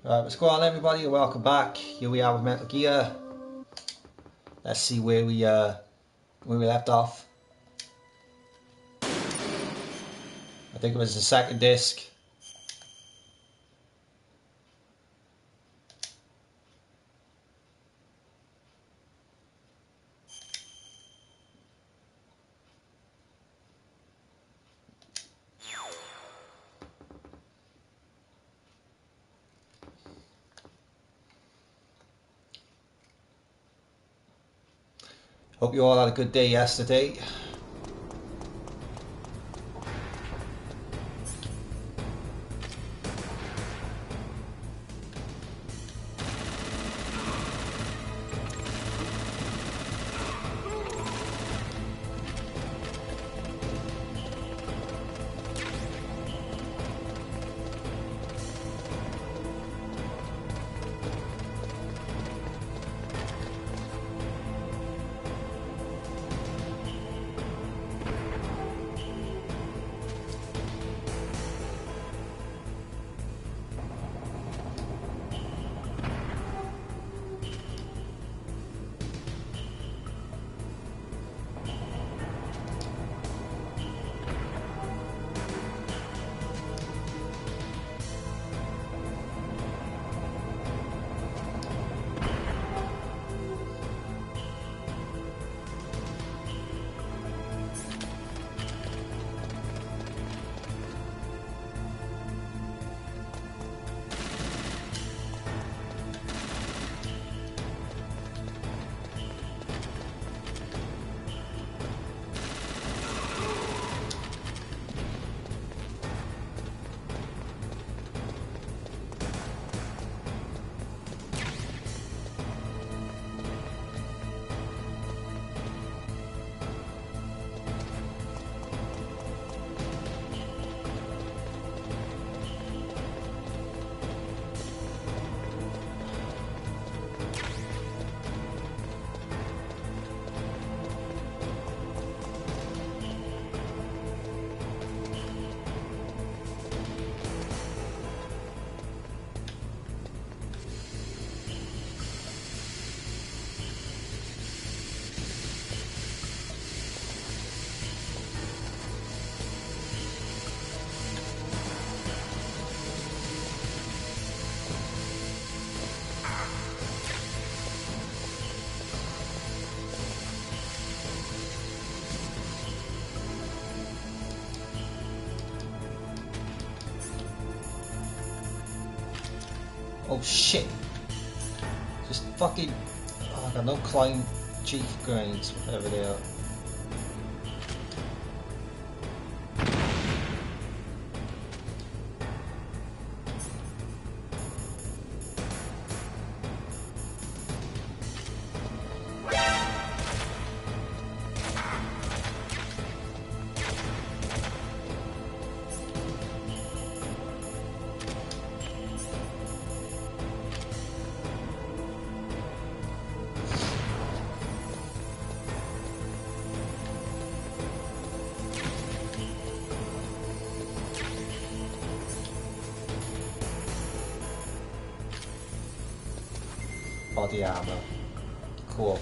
Right, what's going on, everybody? Welcome back. Here we are with Metal Gear. Let's see where we left off. I think it was the second disc. Hope you all had a good day yesterday. Oh shit! Just fucking... Oh, I got no climb chief grenades, whatever they are. Body armor. Cool.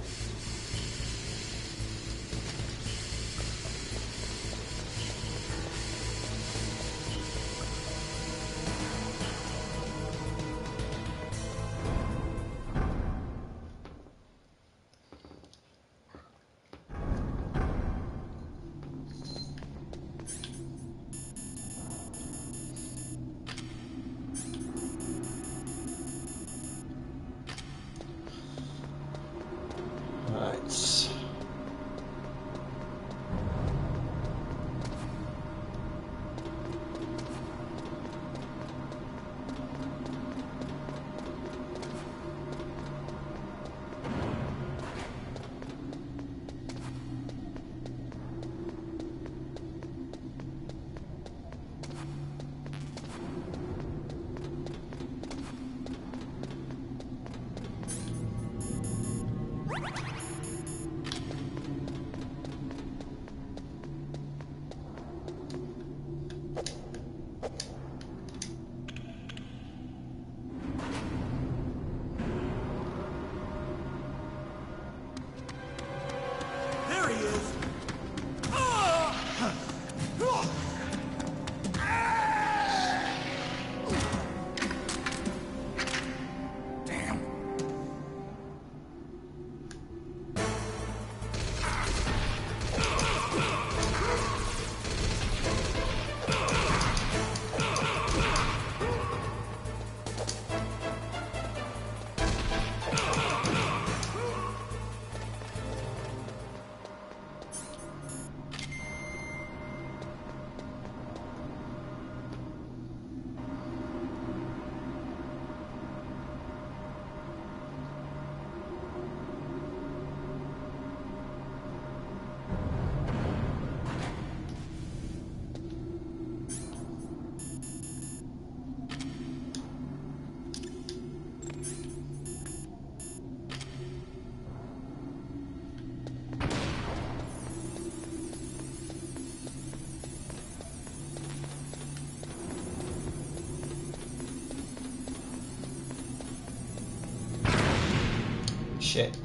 shit.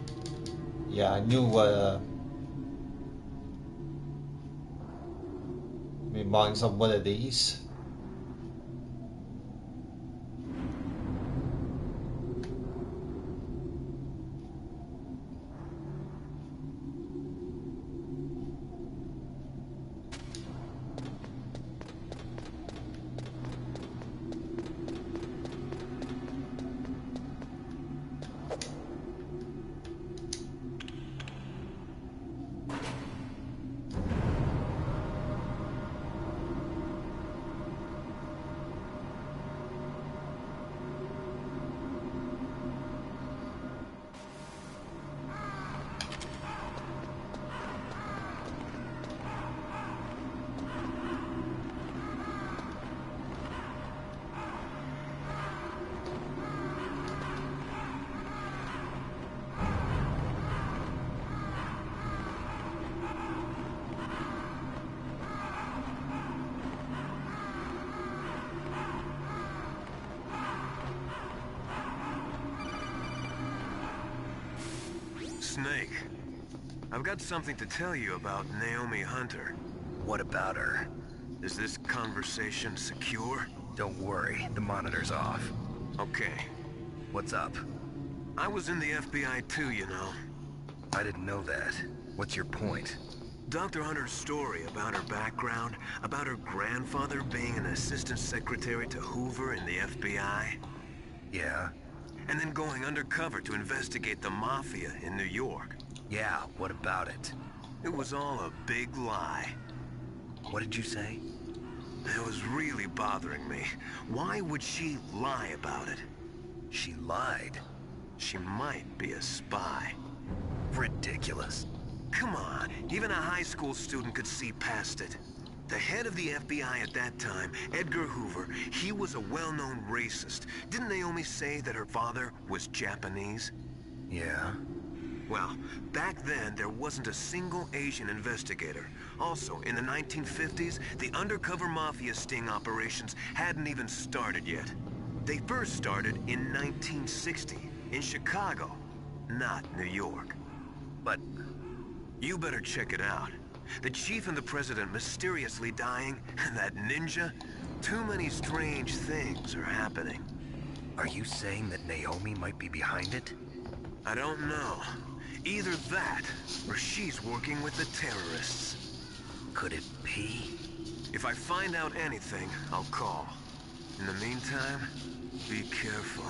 Yeah, I knew reminds of one of these. Snake, I've got something to tell you about Naomi Hunter. What about her? Is this conversation secure? Don't worry, the monitor's off. Okay. What's up? I was in the FBI too, you know. I didn't know that. What's your point? Dr. Hunter's story about her background, about her grandfather being an assistant secretary to Hoover in the FBI. Yeah? And then going undercover to investigate the Mafia in New York. Yeah, what about it? It was all a big lie. What did you say? It was really bothering me. Why would she lie about it? She lied. She might be a spy. Ridiculous. Come on, even a high school student could see past it. The head of the FBI at that time, Edgar Hoover, he was a well-known racist. Didn't Naomi say that her father was Japanese? Yeah? Well, back then, there wasn't a single Asian investigator. Also, in the 1950s, the undercover mafia sting operations hadn't even started yet. They first started in 1960, in Chicago, not New York. But you better check it out. The chief and the president mysteriously dying, and that ninja? Too many strange things are happening. are you saying that Naomi might be behind it? I don't know. Either that, or she's working with the terrorists. Could it be? If I find out anything, I'll call. In the meantime, be careful.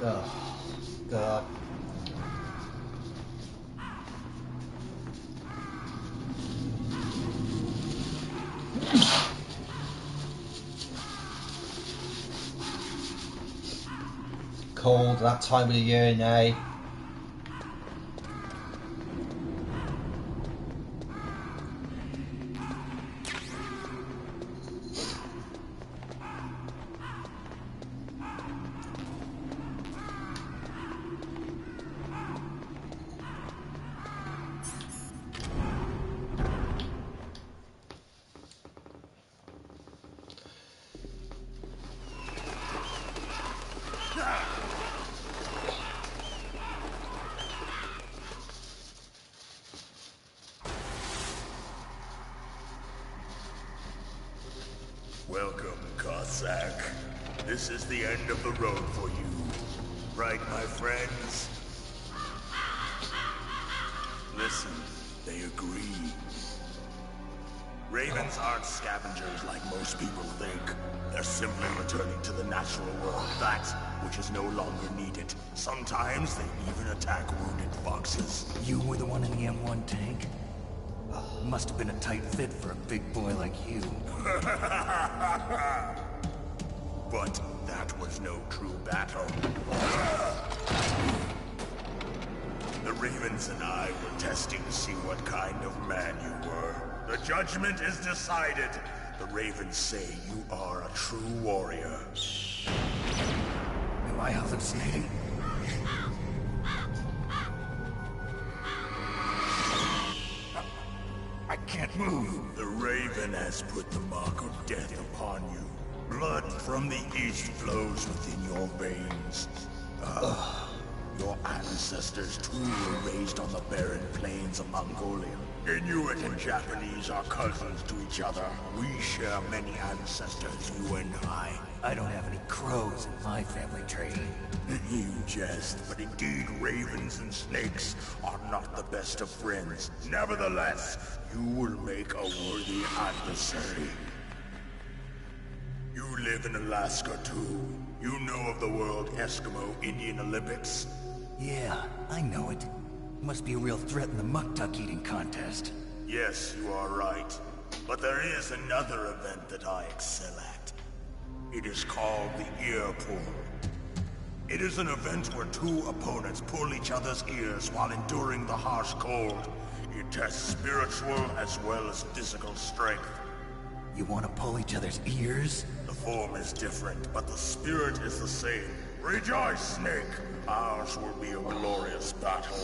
Oh, God. Cold that time of the year now. Welcome, Cossack. This is the end of the road for you. Right, my friends? Listen, they agree. Ravens aren't scavengers like most people think. They're simply returning to the natural world, that which is no longer needed. Sometimes they even attack wounded foxes. You were the one in the M1 tank? Must have been a tight fit for a big boy like you. But that was no true battle. The Ravens and I were testing to see what kind of man you were. The judgment is decided. The ravens say you are a true warrior. Am I hallucinating? I can't move. The raven has put the mark of death upon you. Blood from the east flows within your veins. Your ancestors too were raised on the barren plains of Mongolia. Inuit and Japanese are cousins to each other. We share many ancestors, you and I. I don't have any crows in my family tree. You jest, but indeed ravens and snakes are not the best of friends. Nevertheless, you will make a worthy adversary. You live in Alaska too. You know of the World Eskimo Indian Olympics? Yeah, I know it. Must be a real threat in the muck-duck eating contest. Yes, you are right. But there is another event that I excel at. It is called the ear pull. It is an event where two opponents pull each other's ears while enduring the harsh cold. It tests spiritual as well as physical strength. You want to pull each other's ears? The form is different, but the spirit is the same. Rejoice, Snake! Ours will be a glorious battle.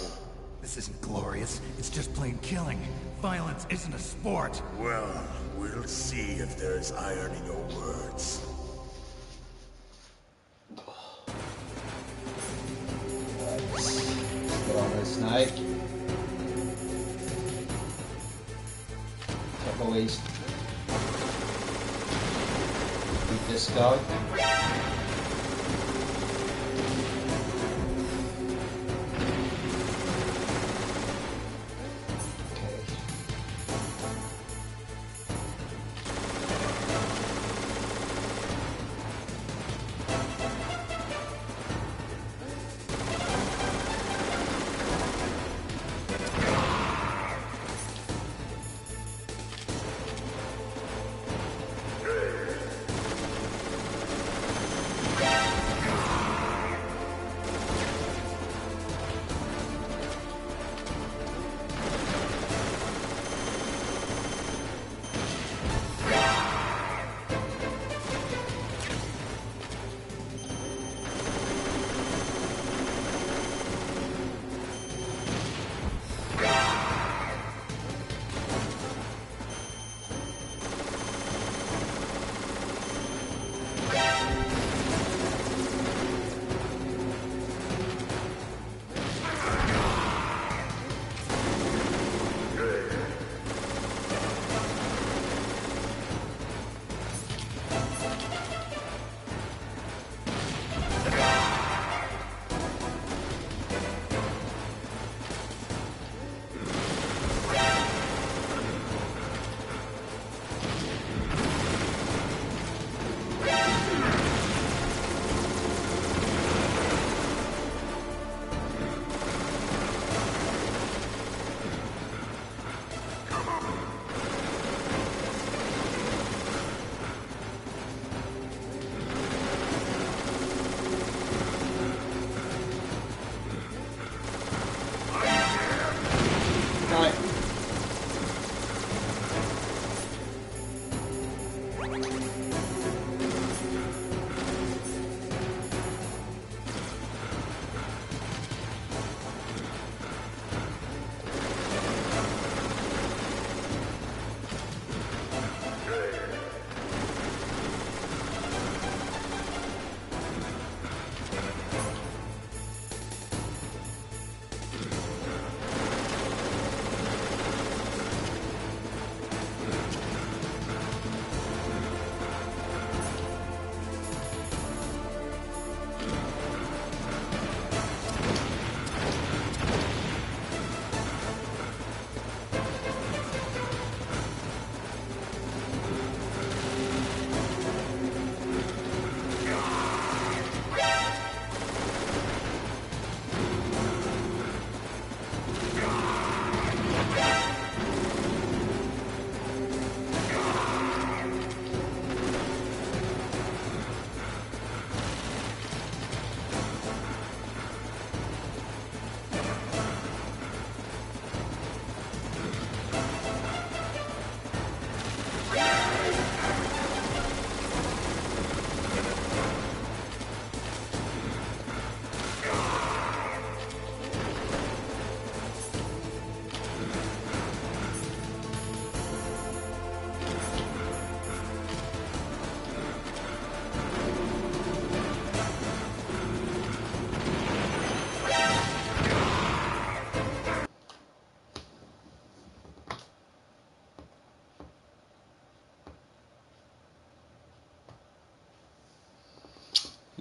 This isn't glorious. It's just plain killing. Violence isn't a sport. Well, we'll see if there's iron in your words. Let's put on this snake. Couple of these. Keep this going.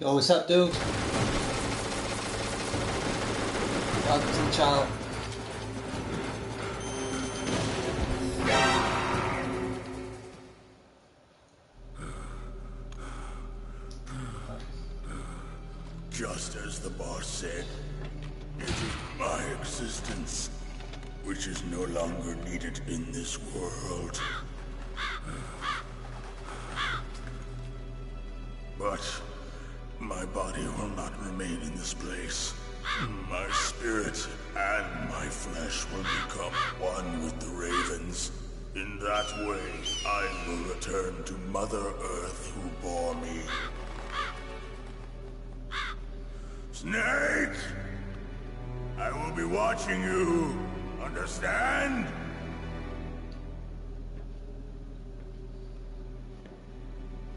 Yo, what's up, dude? Welcome to the channel. Just as the boss said, it is my existence which is no longer needed in this world. But my body will not remain in this place. My spirit and my flesh will become one with the ravens. In that way, I will return to Mother Earth who bore me. Snake! I will be watching you. Understand?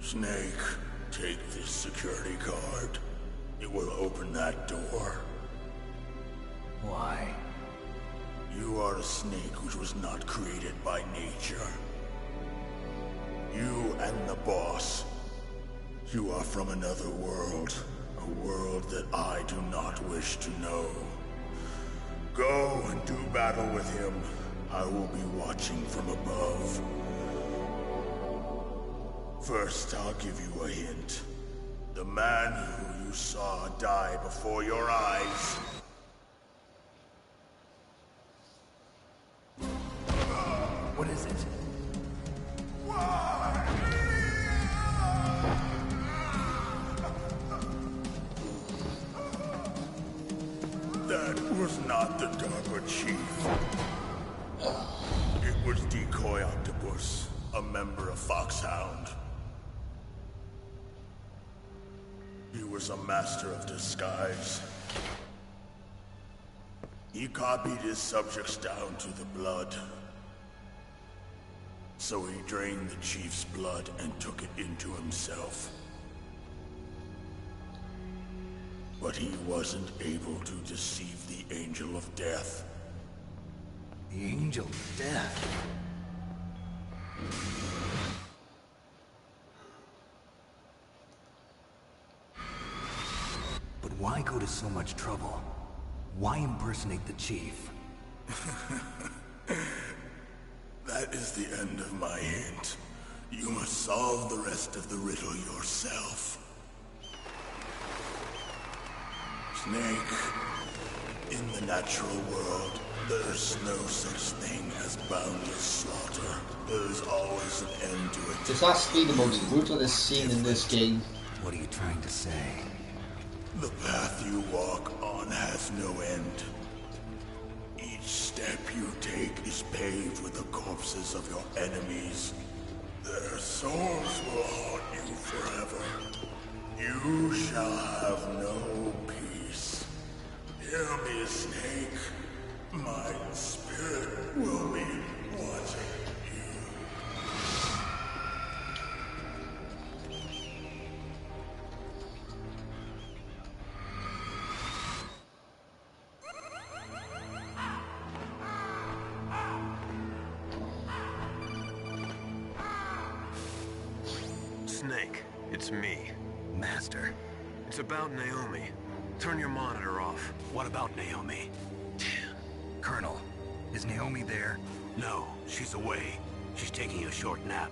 Snake, take this security card. It will open that door. Why? You are a snake which was not created by nature. You and the boss. You are from another world. A world that I do not wish to know. Go and do battle with him. I will be watching from above. First, I'll give you a hint. The man who you saw die before your eyes. What is it? That was not the DARPA chief. It was Decoy Octopus, a member of Foxhound. He was a master of disguise. He copied his subjects down to the blood. So he drained the chief's blood and took it into himself. But he wasn't able to deceive the Angel of Death. The Angel of Death? But why go to so much trouble? Why impersonate the chief? That is the end of my hint. You must solve the rest of the riddle yourself. Snake, in the natural world, there's no such thing as boundless slaughter. There's always an end to it. This has to be the most brutalist scene in this game. What are you trying to say? The path you walk on has no end. Each step you take is paved with the corpses of your enemies. Their souls will haunt you forever. You shall have no peace. Hear me, Snake. My spirit will be watching you. Snake, it's me. Master. It's about Naomi. Turn your monitor off. What about Naomi? Colonel, is Naomi there? No, she's away. She's taking a short nap.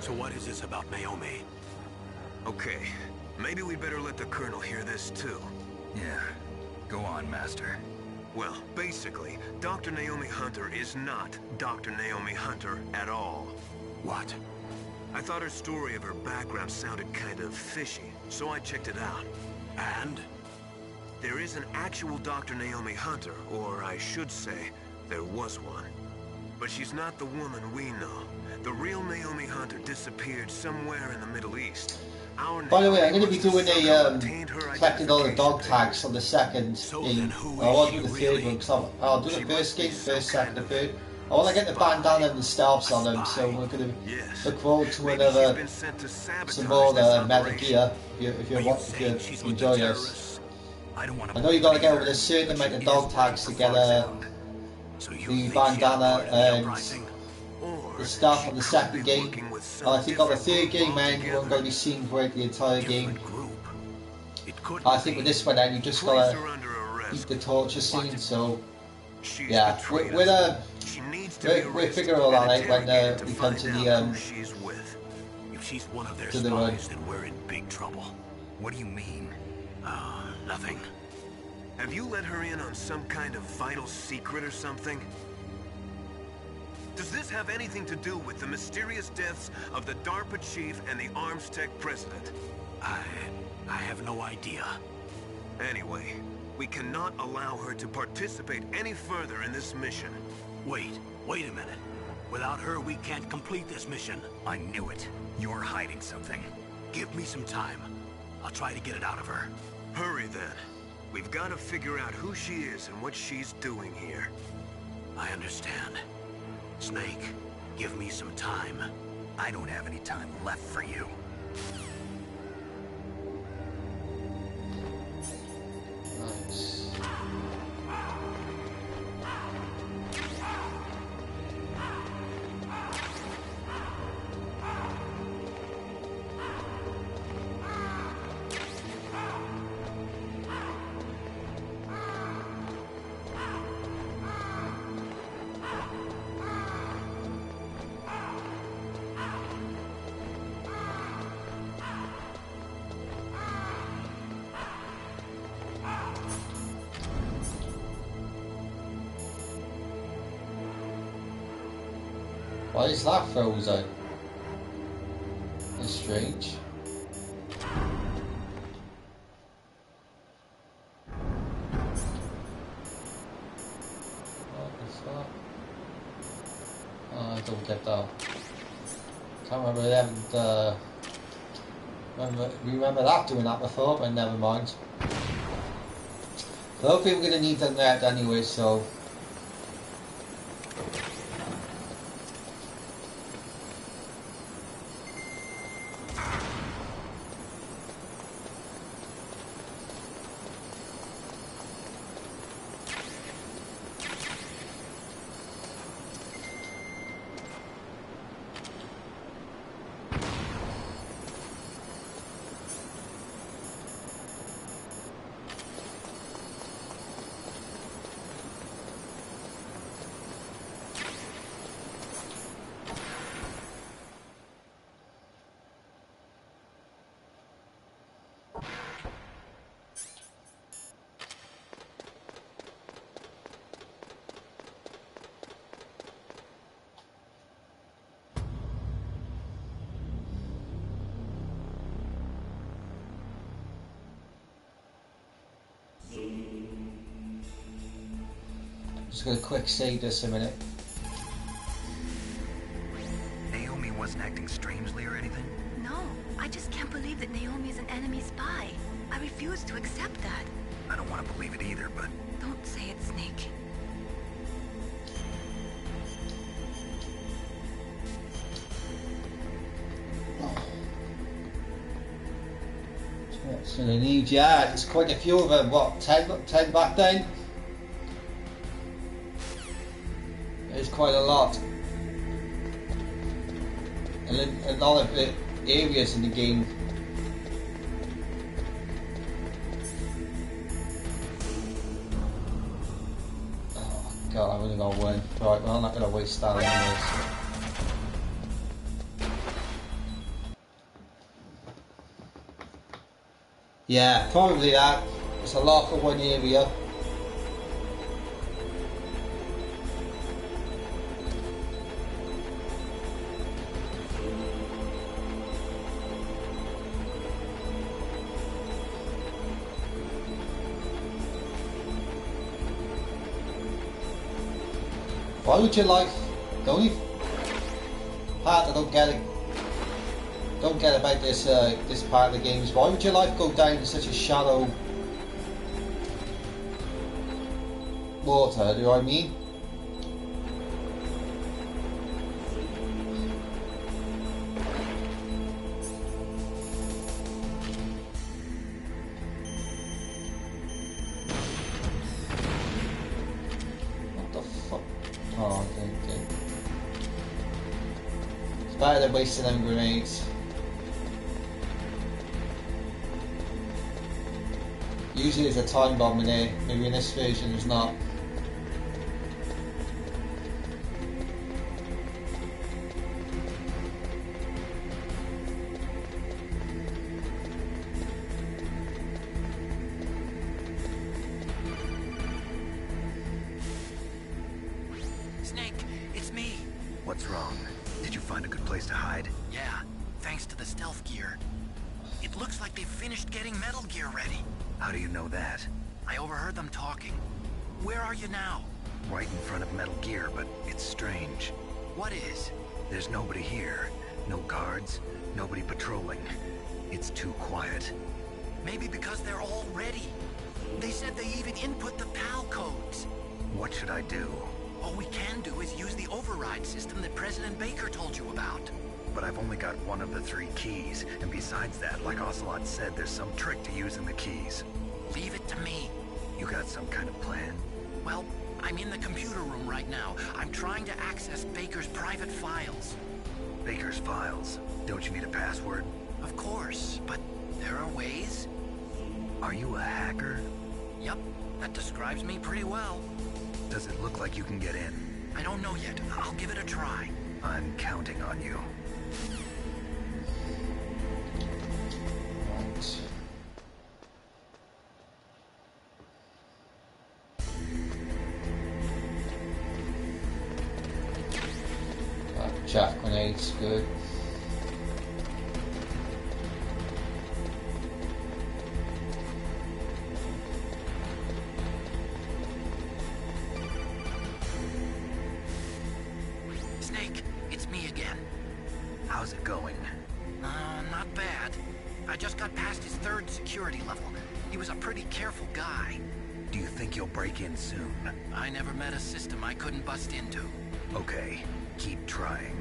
So what is this about Naomi? Okay, maybe we'd better let the Colonel hear this too. Yeah. Go on, Master. Well, basically, Dr. Naomi Hunter is not Dr. Naomi Hunter at all. What? I thought her story of her background sounded kind of fishy, so I checked it out. And? There is an actual Dr. Naomi Hunter, or I should say, there was one. But she's not the woman we know. The real Naomi Hunter disappeared somewhere in the Middle East. By the way, I'm going to be doing collecting all the dog tags on the second game. I won't do the third one, because I'll do the first game, first, second, and third. I want to get the bandana and the stealths on them, so we're going to look forward to another, some more Metal Gear, if you enjoy this. I know you've got to get over a certain amount of dog tags to get the bandana and... Or the start of the second game. I think on the third game, man, you weren't going to be seen throughout the entire game. I think with this one, then you just gotta eat the torture scene. So yeah, we'll figure all that out when we come to the If she's one of their to the run. spies, then we're in big trouble. What do you mean? Nothing. Have you let her in on some kind of vital secret or something? Does this have anything to do with the mysterious deaths of the DARPA chief and the Arms Tech president? I have no idea. Anyway, we cannot allow her to participate any further in this mission. Wait a minute. Without her, we can't complete this mission. I knew it. You're hiding something. Give me some time. I'll try to get it out of her. Hurry then. We've got to figure out who she is and what she's doing here. I understand. Snake, give me some time. I don't have any time left for you. Nice. Why is that frozen? It's strange. What is that? Oh, I don't get that. Can't remember them. Remember that doing that before, but never mind. I don't think we're gonna need them there anyway, so. Just gonna quick save this a minute. Naomi wasn't acting strangely or anything? No, I just can't believe that Naomi is an enemy spy. I refuse to accept that. I don't want to believe it either, but... Don't say it, Snake. What's gonna need? Yeah, there's quite a few of them. What, 10 back then? There's quite a lot. And then a lot of areas in the game. Oh god, I've only got one. Right, well I'm not gonna waste that anyways. Yeah, probably that. It's a lot for one area. Why would you like the only part I don't get about this this part of the game is why would your life go down in such a shallow water, do you know what I mean? What the fuck? Oh, okay. Better than wasting them grenades. Usually there's a time bomb in here, maybe in this version there's not. Snake, it's me. What's wrong? Did you find a good place to hide? Yeah, thanks to the stealth gear. It looks like they've finished getting Metal Gear ready. How do you know that? I overheard them talking. Where are you now? Right in front of Metal Gear, but it's strange. What is? There's nobody here. No guards, nobody patrolling. It's too quiet. Maybe because they're all ready. They said they even input the PAL codes. What should I do? All we can do is use the override system that President Baker told you about. But I've only got one of the 3 keys, and besides that, like Ocelot said, there's some trick to using the keys. Leave it to me. You got some kind of plan? Well, I'm in the computer room right now. I'm trying to access Baker's private files. Baker's files? Don't you need a password? Of course, but there are ways. Are you a hacker? Yup, that describes me pretty well. Does it look like you can get in? I don't know yet. I'll give it a try. I'm counting on you. Chaff grenades, good. Snake, it's me again. How's it going? Not bad. I just got past his 3rd security level. He was a pretty careful guy. Do you think you'll break in soon? I never met a system I couldn't bust into. Okay, keep trying.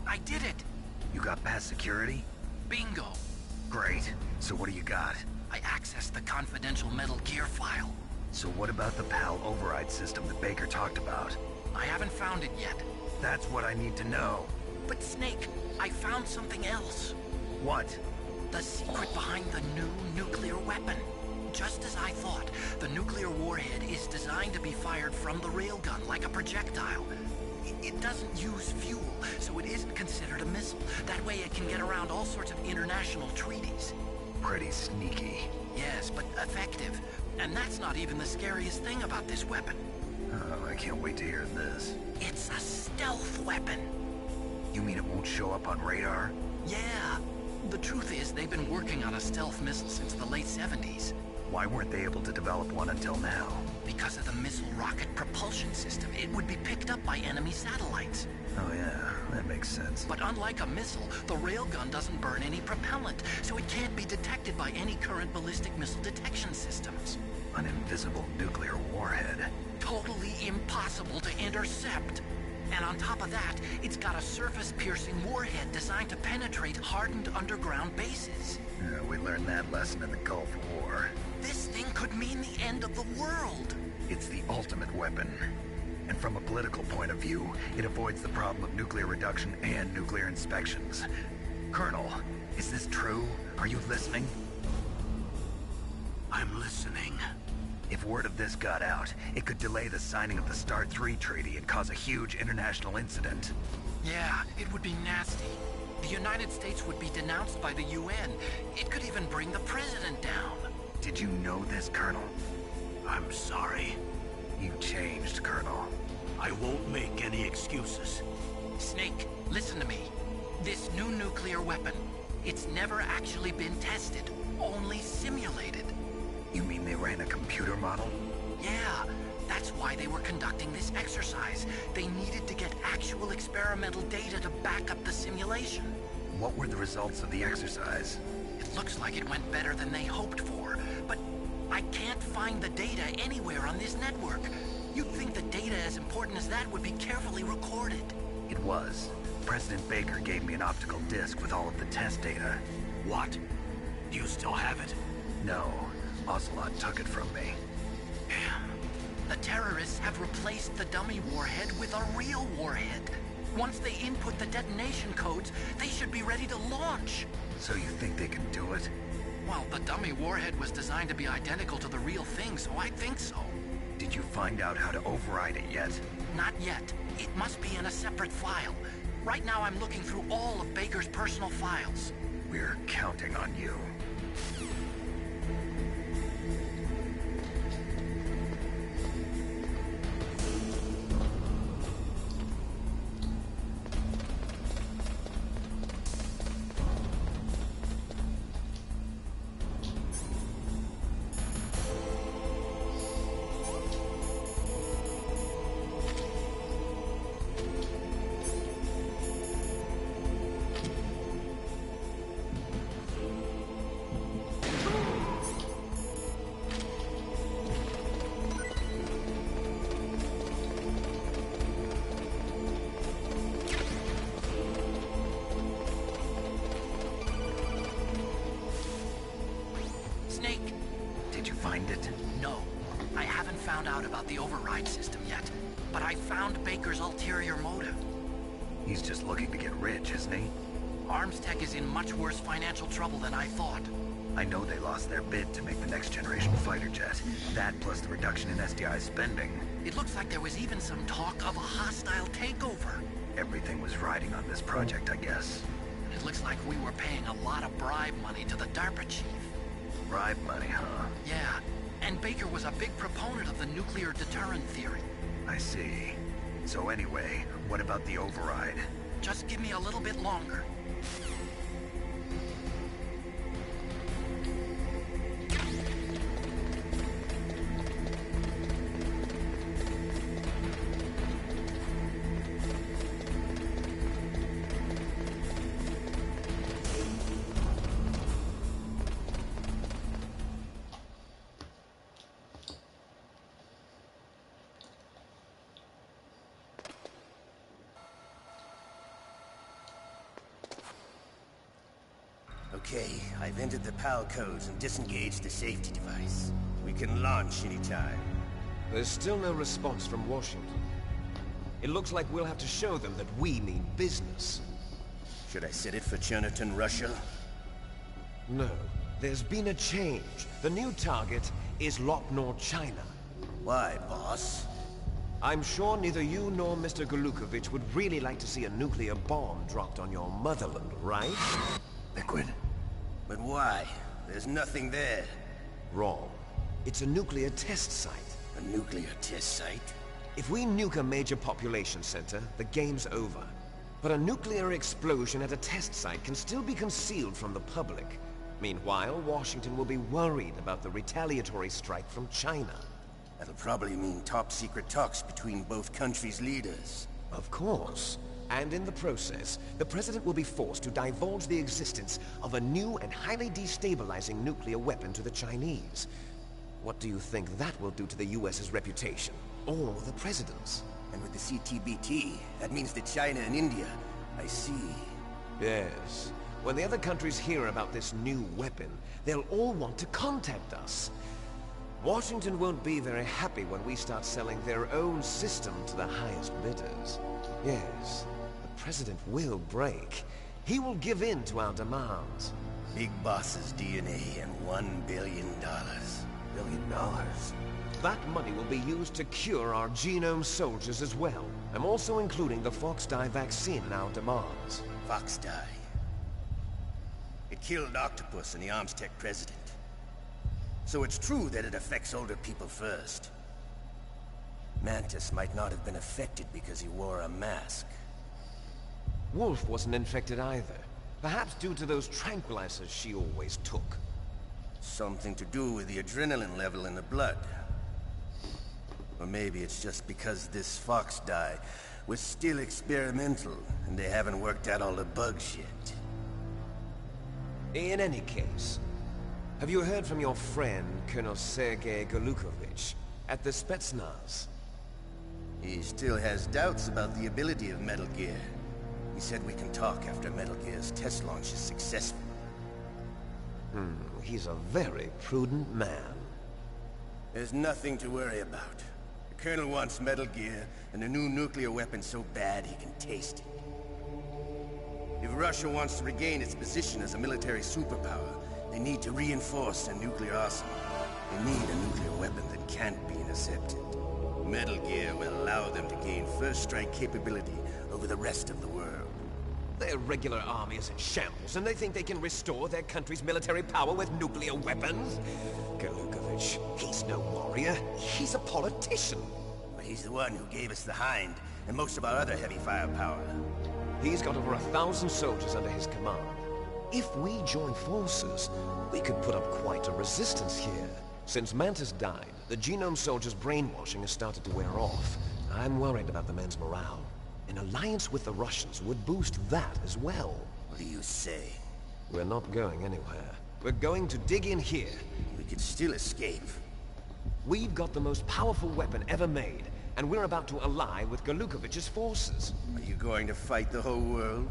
I did it! You got past security? Bingo! Great. So what do you got? I accessed the confidential Metal Gear file. So what about the PAL override system that Baker talked about? I haven't found it yet. That's what I need to know. But Snake, I found something else. What? The secret behind the new nuclear weapon. Just as I thought, the nuclear warhead is designed to be fired from the railgun like a projectile. It doesn't use fuel, so it isn't considered a missile. That way it can get around all sorts of international treaties. Pretty sneaky. Yes, but effective. And that's not even the scariest thing about this weapon. Oh, I can't wait to hear this. It's a stealth weapon. You mean it won't show up on radar? Yeah. The truth is, they've been working on a stealth missile since the late 70s. Why weren't they able to develop one until now? Because of the missile rocket propulsion system, it would be picked up by enemy satellites. Oh yeah, that makes sense. But unlike a missile, the railgun doesn't burn any propellant, so it can't be detected by any current ballistic missile detection systems. An invisible nuclear warhead. Totally impossible to intercept. And on top of that, it's got a surface-piercing warhead designed to penetrate hardened underground bases. Yeah, we learned that lesson in the Gulf War. This thing could mean the end of the world. It's the ultimate weapon. And from a political point of view, it avoids the problem of nuclear reduction and nuclear inspections. Colonel, is this true? Are you listening? I'm listening. If word of this got out, it could delay the signing of the START 3 treaty and cause a huge international incident. Yeah, it would be nasty. The United States would be denounced by the UN. It could even bring the president down. Did you know this, Colonel? I'm sorry. You changed, Colonel. I won't make any excuses. Snake, listen to me. This new nuclear weapon, it's never actually been tested, only simulated. You mean they ran a computer model? Yeah, that's why they were conducting this exercise. They needed to get actual experimental data to back up the simulation. What were the results of the exercise? It looks like it went better than they hoped for, but I can't find the data anywhere on this network. You'd think the data as important as that would be carefully recorded. It was. President Baker gave me an optical disc with all of the test data. What? Do you still have it? No, Ocelot took it from me. Damn. The terrorists have replaced the dummy warhead with a real warhead. Once they input the detonation codes, they should be ready to launch. So you think they can do it? Well, the dummy warhead was designed to be identical to the real thing, so I think so. Did you find out how to override it yet? Not yet. It must be in a separate file. Right now I'm looking through all of Baker's personal files. We're counting on you. Snake! Did you find it? No. I haven't found out about the override system yet, but I found Baker's ulterior motive. He's just looking to get rich, isn't he? Armstech is in much worse financial trouble than I thought. I know they lost their bid to make the next generation fighter jet. That plus the reduction in SDI spending. It looks like there was even some talk of a hostile takeover. Everything was riding on this project, I guess. It looks like we were paying a lot of bribe money to the DARPA chief. Bribe money, huh? Yeah, and Baker was a big proponent of the nuclear deterrent theory. I see. So anyway, what about the override? Just give me a little bit longer. Okay, I've entered the PAL codes and disengaged the safety device. We can launch anytime. There's still no response from Washington. It looks like we'll have to show them that we mean business. Should I set it for Cherniton, Russia? No. There's been a change. The new target is Lopnor, China. Why, boss? I'm sure neither you nor Mr. Golukovich would really like to see a nuclear bomb dropped on your motherland, right? Liquid? But why? There's nothing there. Wrong. It's a nuclear test site. A nuclear test site? If we nuke a major population center, the game's over. But a nuclear explosion at a test site can still be concealed from the public. Meanwhile, Washington will be worried about the retaliatory strike from China. That'll probably mean top-secret talks between both countries' leaders. Of course. And in the process, the President will be forced to divulge the existence of a new and highly destabilizing nuclear weapon to the Chinese. What do you think that will do to the US's reputation? Or the President's? And with the CTBT, that means that China and India... I see. Yes. When the other countries hear about this new weapon, they'll all want to contact us. Washington won't be very happy when we start selling their own system to the highest bidders. Yes. The President will break. He will give in to our demands. Big Boss's DNA and $1 billion. $1 billion? That money will be used to cure our genome soldiers as well. I'm also including the Fox-Die vaccine in our demands. Fox-Die. It killed Octopus and the Armstech president. So it's true that it affects older people first. Mantis might not have been affected because he wore a mask. Wolf wasn't infected either. Perhaps due to those tranquilizers she always took. Something to do with the adrenaline level in the blood. Or maybe it's just because this fox dye was still experimental and they haven't worked out all the bugs yet. In any case, have you heard from your friend, Colonel Sergei Golukovich, at the Spetsnaz? He still has doubts about the ability of Metal Gear. He said we can talk after Metal Gear's test launch is successful. He's a very prudent man. There's nothing to worry about. The Colonel wants Metal Gear and a new nuclear weapon so bad he can taste it. If Russia wants to regain its position as a military superpower, they need to reinforce their nuclear arsenal. They need a nuclear weapon that can't be intercepted. Metal Gear will allow them to gain first strike capability over the rest of the world. Their regular army is in shambles, and they think they can restore their country's military power with nuclear weapons? Golukovich, he's no warrior. He's a politician. But he's the one who gave us the Hind and most of our other heavy firepower. He's got over 1,000 soldiers under his command. If we join forces, we could put up quite a resistance here. Since Mantis died, the Genome Soldiers' brainwashing has started to wear off. I'm worried about the men's morale. An alliance with the Russians would boost that as well. What do you say? We're not going anywhere. We're going to dig in here. We could still escape. We've got the most powerful weapon ever made, and we're about to ally with Golukovich's forces. Are you going to fight the whole world?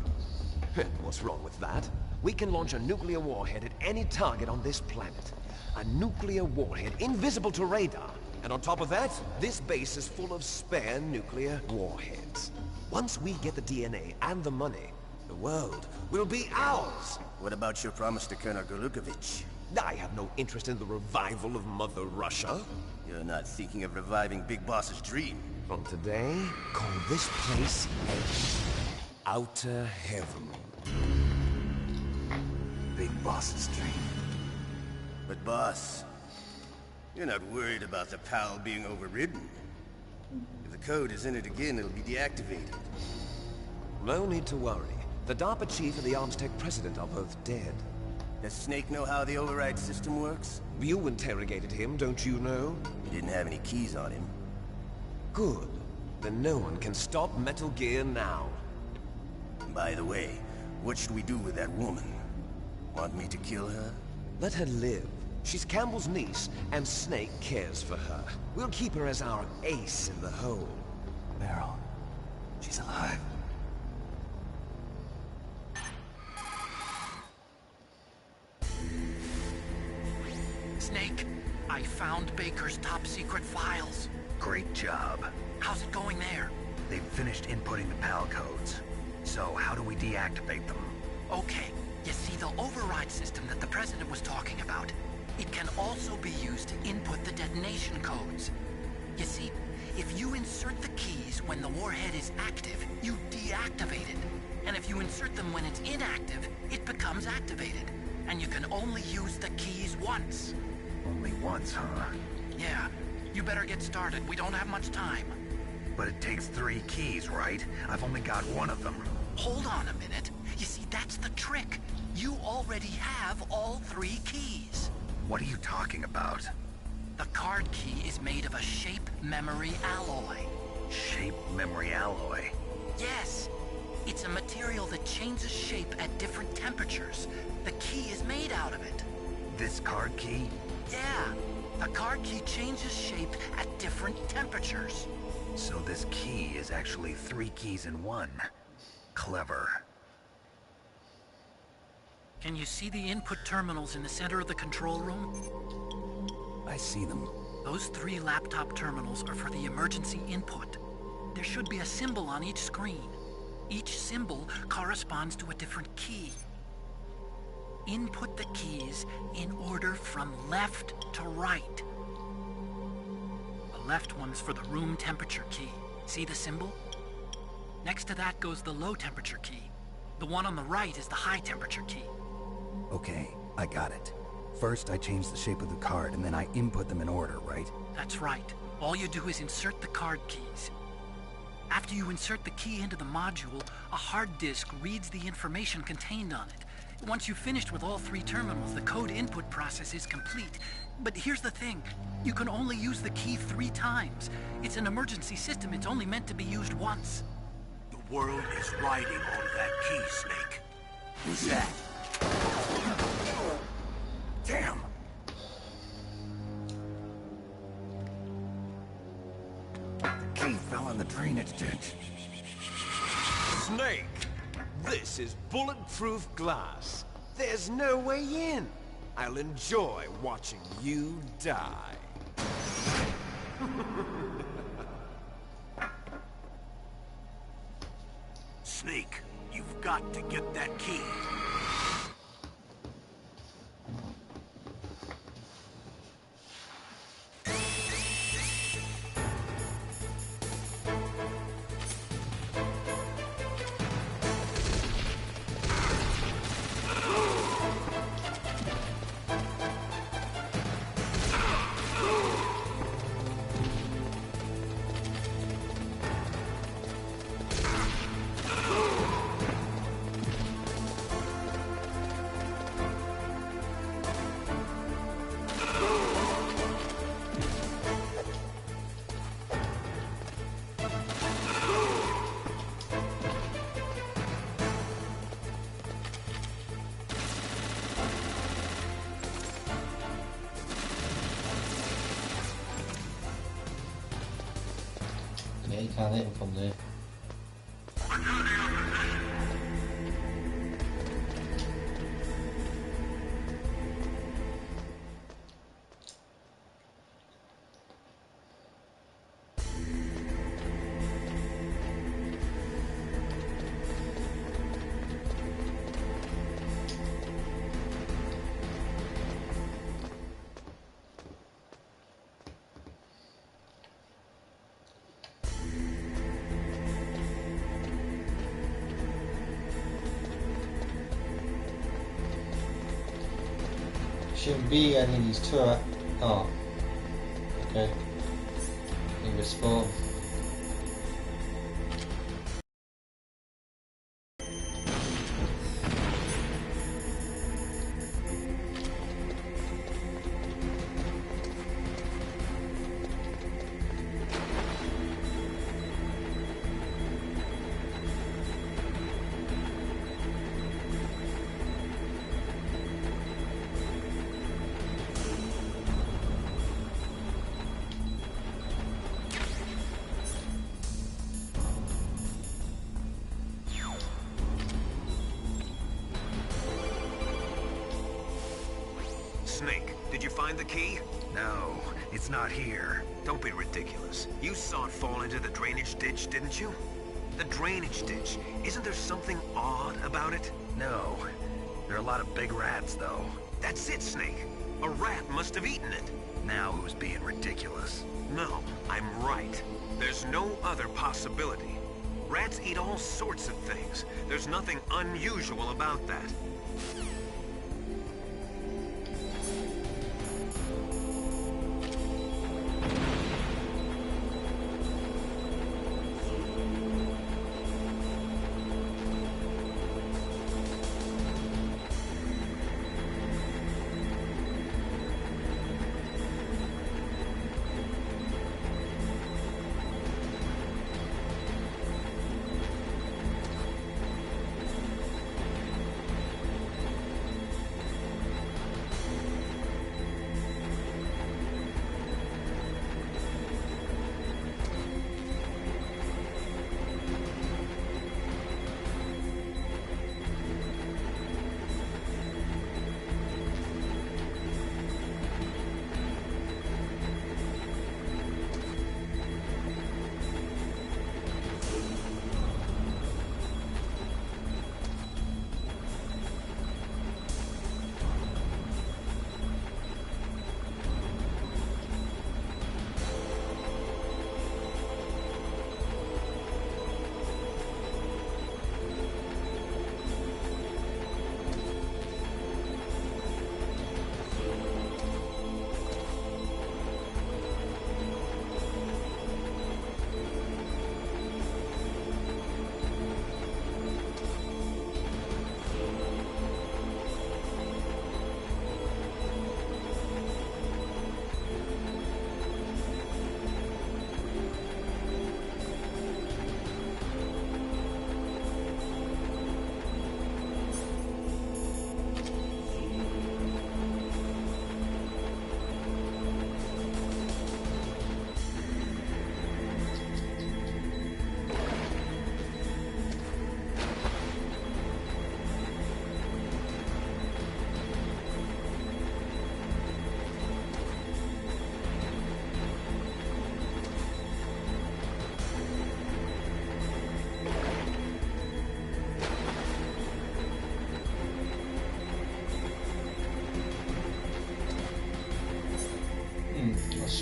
What's wrong with that? We can launch a nuclear warhead at any target on this planet. A nuclear warhead invisible to radar. And on top of that, this base is full of spare nuclear warheads. Once we get the DNA and the money, the world will be ours! What about your promise to Colonel Golukovich? I have no interest in the revival of Mother Russia. You're not thinking of reviving Big Boss's dream. From today, call this place Outer Heaven. Big Boss's dream. But boss, you're not worried about the PAL being overridden. If the code is in it again, it'll be deactivated. No need to worry. The DARPA chief and the Armstech president are both dead. Does Snake know how the override system works? You interrogated him, don't you know? He didn't have any keys on him. Good. Then no one can stop Metal Gear now. By the way, what should we do with that woman? Want me to kill her? Let her live. She's Campbell's niece, and Snake cares for her. We'll keep her as our ace in the hole. Meryl, she's alive. Snake, I found Baker's top-secret files. Great job. How's it going there? They've finished inputting the PAL codes. So how do we deactivate them? Okay, you see the override system that the President was talking about? It can also be used to input the detonation codes. You see, if you insert the keys when the warhead is active, you deactivate it. And if you insert them when it's inactive, it becomes activated. And you can only use the keys once. Only once, huh? Yeah, you better get started. We don't have much time. But it takes 3 keys, right? I've only got 1 of them. Hold on a minute. You see, that's the trick. You already have all 3 keys. What are you talking about? The card key is made of a shape memory alloy. Shape memory alloy? Yes. It's a material that changes shape at different temperatures. The key is made out of it. This card key? Yeah. The card key changes shape at different temperatures. So this key is actually 3 keys in 1. Clever. Can you see the input terminals in the center of the control room? I see them. Those 3 laptop terminals are for the emergency input. There should be a symbol on each screen. Each symbol corresponds to a different key. Input the keys in order from left to right. The left one's for the room temperature key. See the symbol? Next to that goes the low temperature key. The one on the right is the high temperature key. Okay, I got it. First, I change the shape of the card, and then I input them in order, right? That's right. All you do is insert the card keys. After you insert the key into the module, a hard disk reads the information contained on it. Once you've finished with all 3 terminals, the code input process is complete. But here's the thing. You can only use the key 3 times. It's an emergency system. It's only meant to be used once. The world is riding on that key, Snake. Who's that? Damn! The key fell in the drainage ditch. Snake! This is bulletproof glass. There's no way in. I'll enjoy watching you die. Snake, you've got to get that key. Yeah, you can't hit him from there. Shouldn't be any of these turret. Oh. Okay. He was spawn. Snake, did you find the key? No, it's not here. Don't be ridiculous. You saw it fall into the drainage ditch, didn't you? The drainage ditch. Isn't there something odd about it? No. There are a lot of big rats, though. That's it, Snake. A rat must have eaten it. Now who's being ridiculous? No, I'm right. There's no other possibility. Rats eat all sorts of things. There's nothing unusual about that.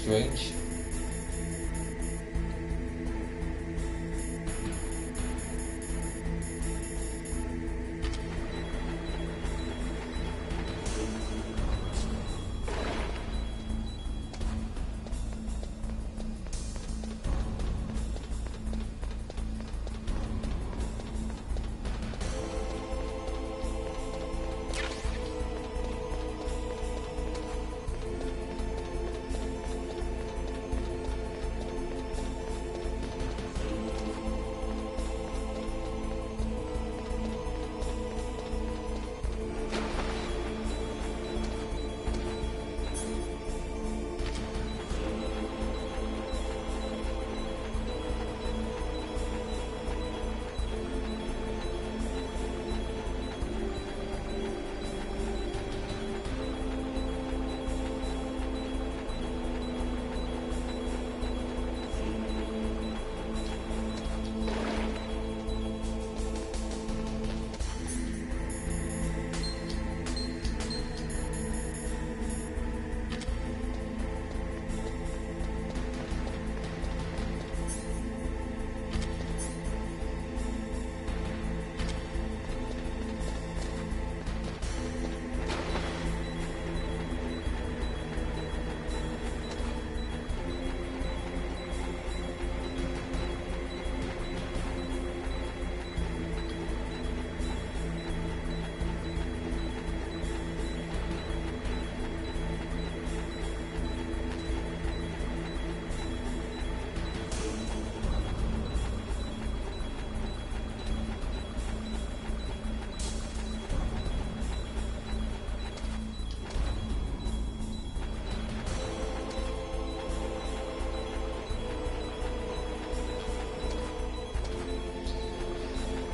strange.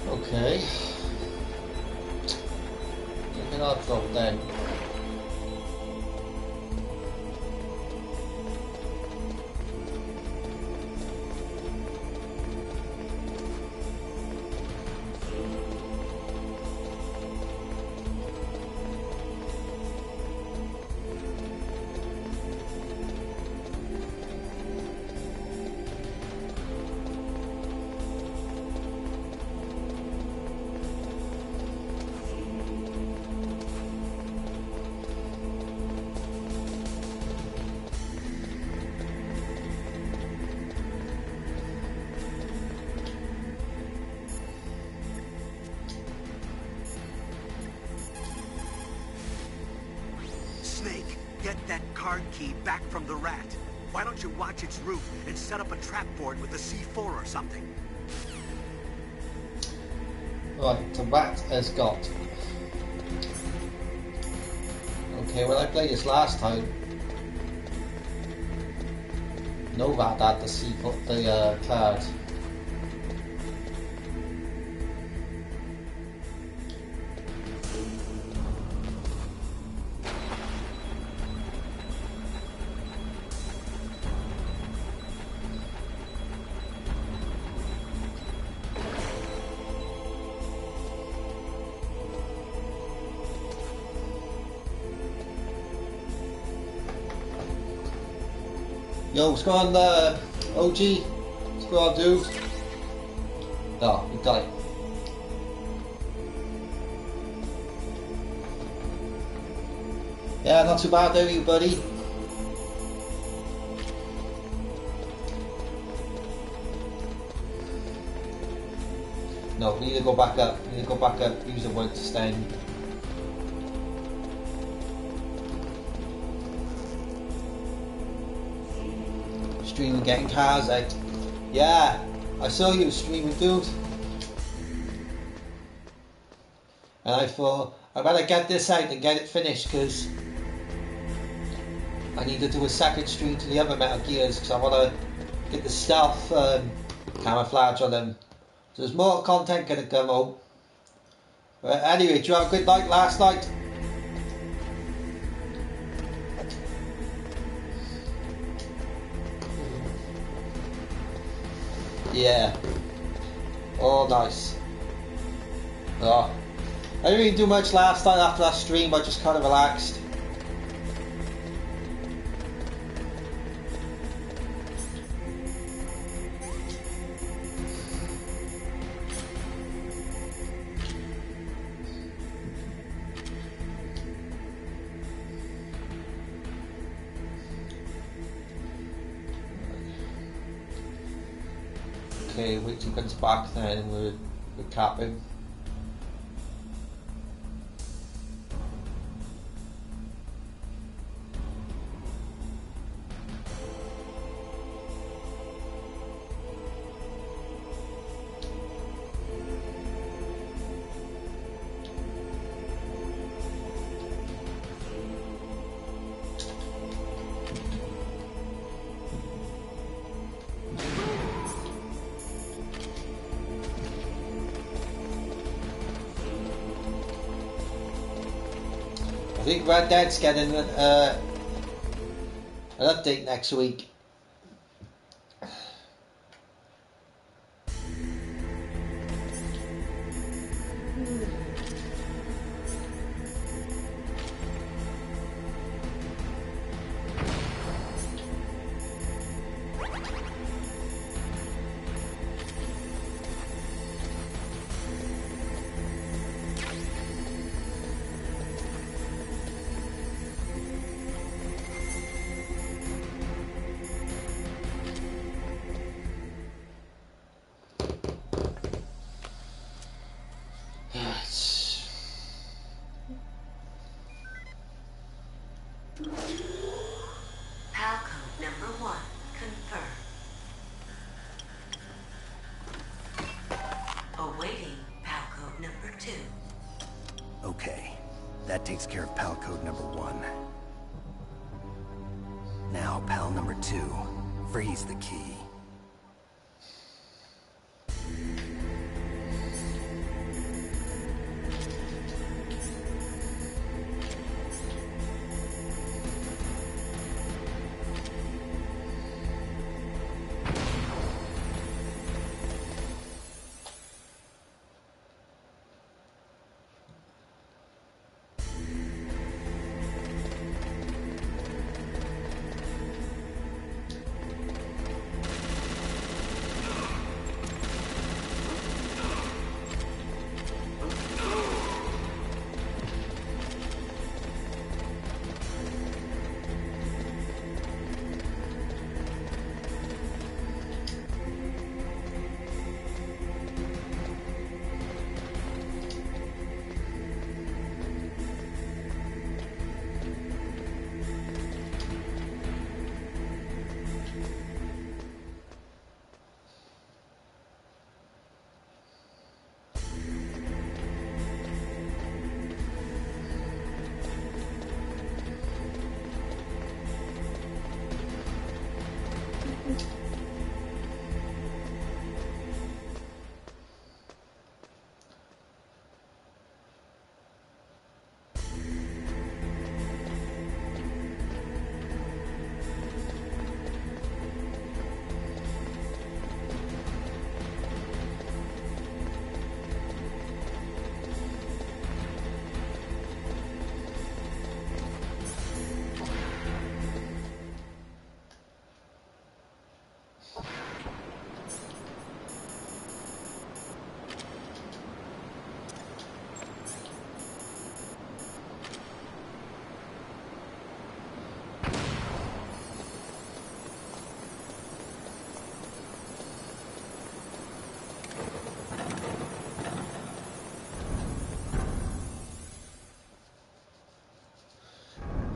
Okay. Maybe not drop then. Get that card key back from the rat. Why don't you watch its roof and set up a trap board with a C4 or something? Right, the rat has got. Okay, when I played this last time, no rat had the C4, the card. Yo, what's going on, OG? What's going on, dude? Oh, we got it. Yeah, not too bad there, you buddy. No, we need to go back up. We need to go back up. Use the word to stand. Streaming, getting cars out. Yeah, I saw you streaming, dude. And I thought, I better get this out and get it finished because I need to do a second stream to the other Metal Gears because I want to get the stealth camouflage on them. So there's more content going to come out. But anyway, did you have a good night last night? Yeah. Oh, nice. Oh. I didn't really do much last night after that stream, I just kind of relaxed. Okay, wait till he comes back then and we'll cap him. I think Red Dead's getting an update next week. PAL code number 1 confirmed. Awaiting PAL code number 2. Okay, that takes care of PAL code number 1. Now, PAL number 2. Freeze the key.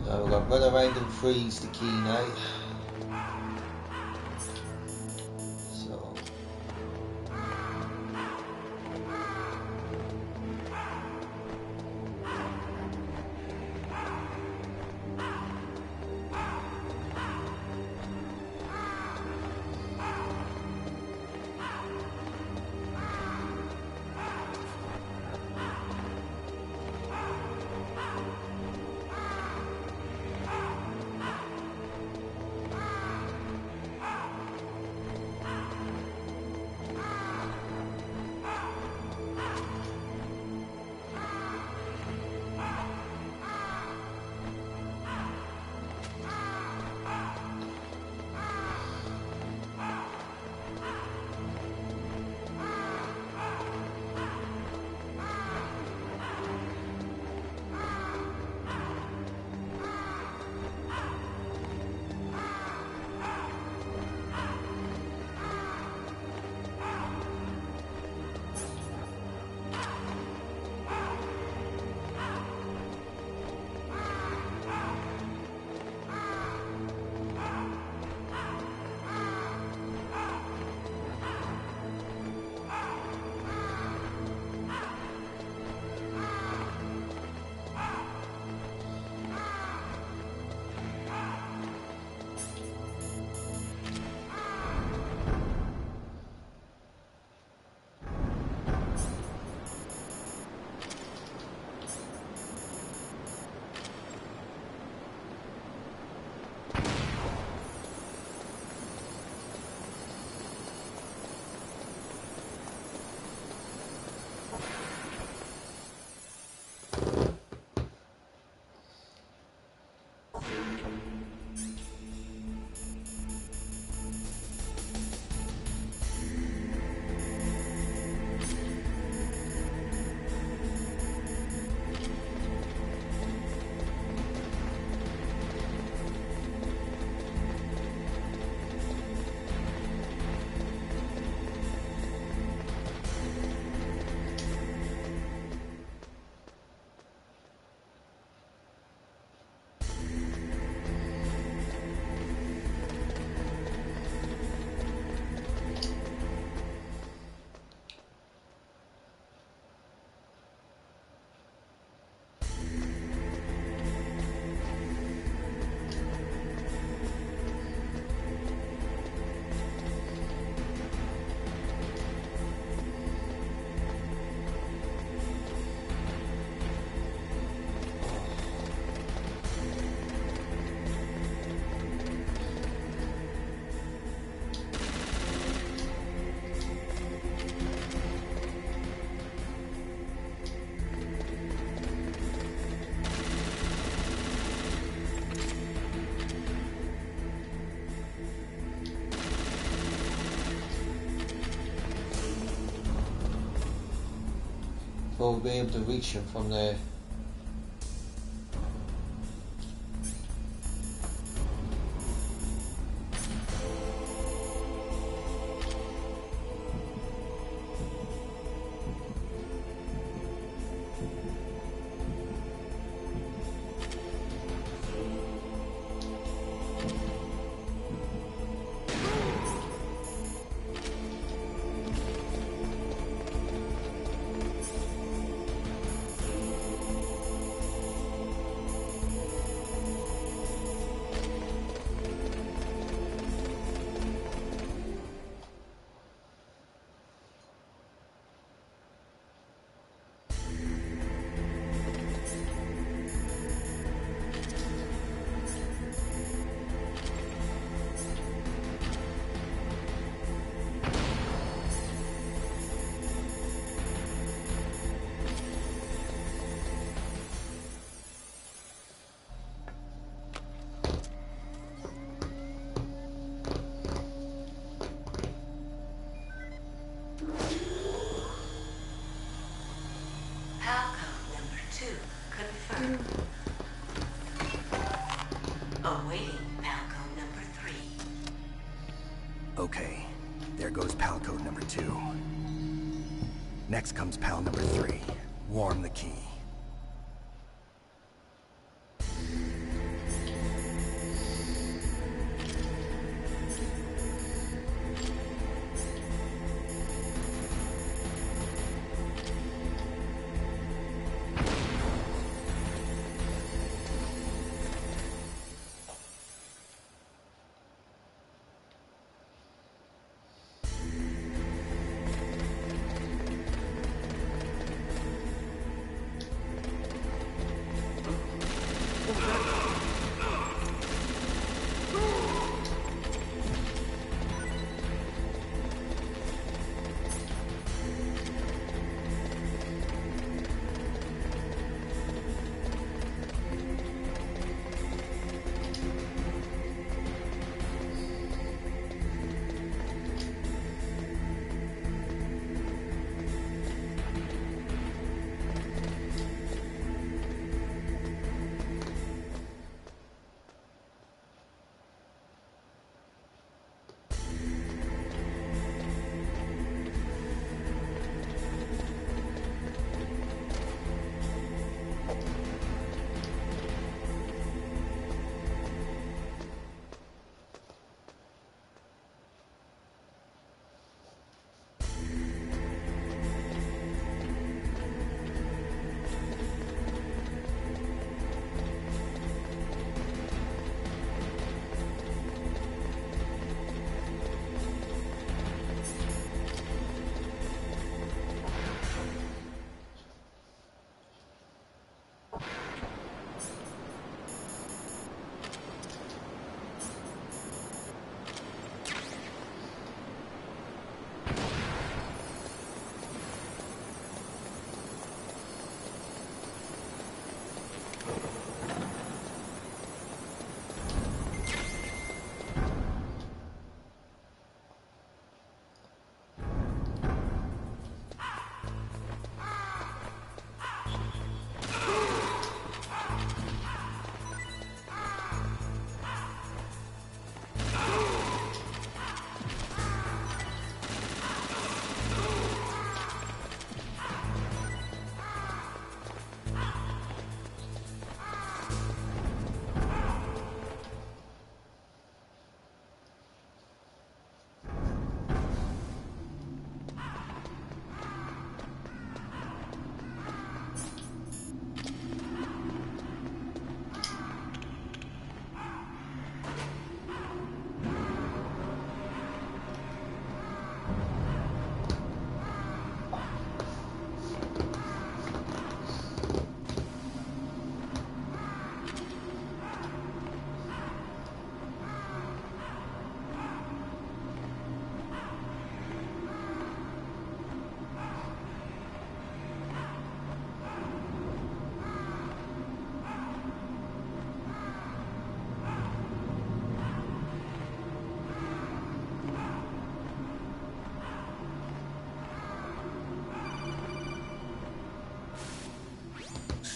So we've got run around and freeze the key now. So We'll be able to reach him from there. Palco number 2 confirmed. Awaiting Palco number 3. Okay, there goes pal code number 2. Next comes pal number 3. Warm the key.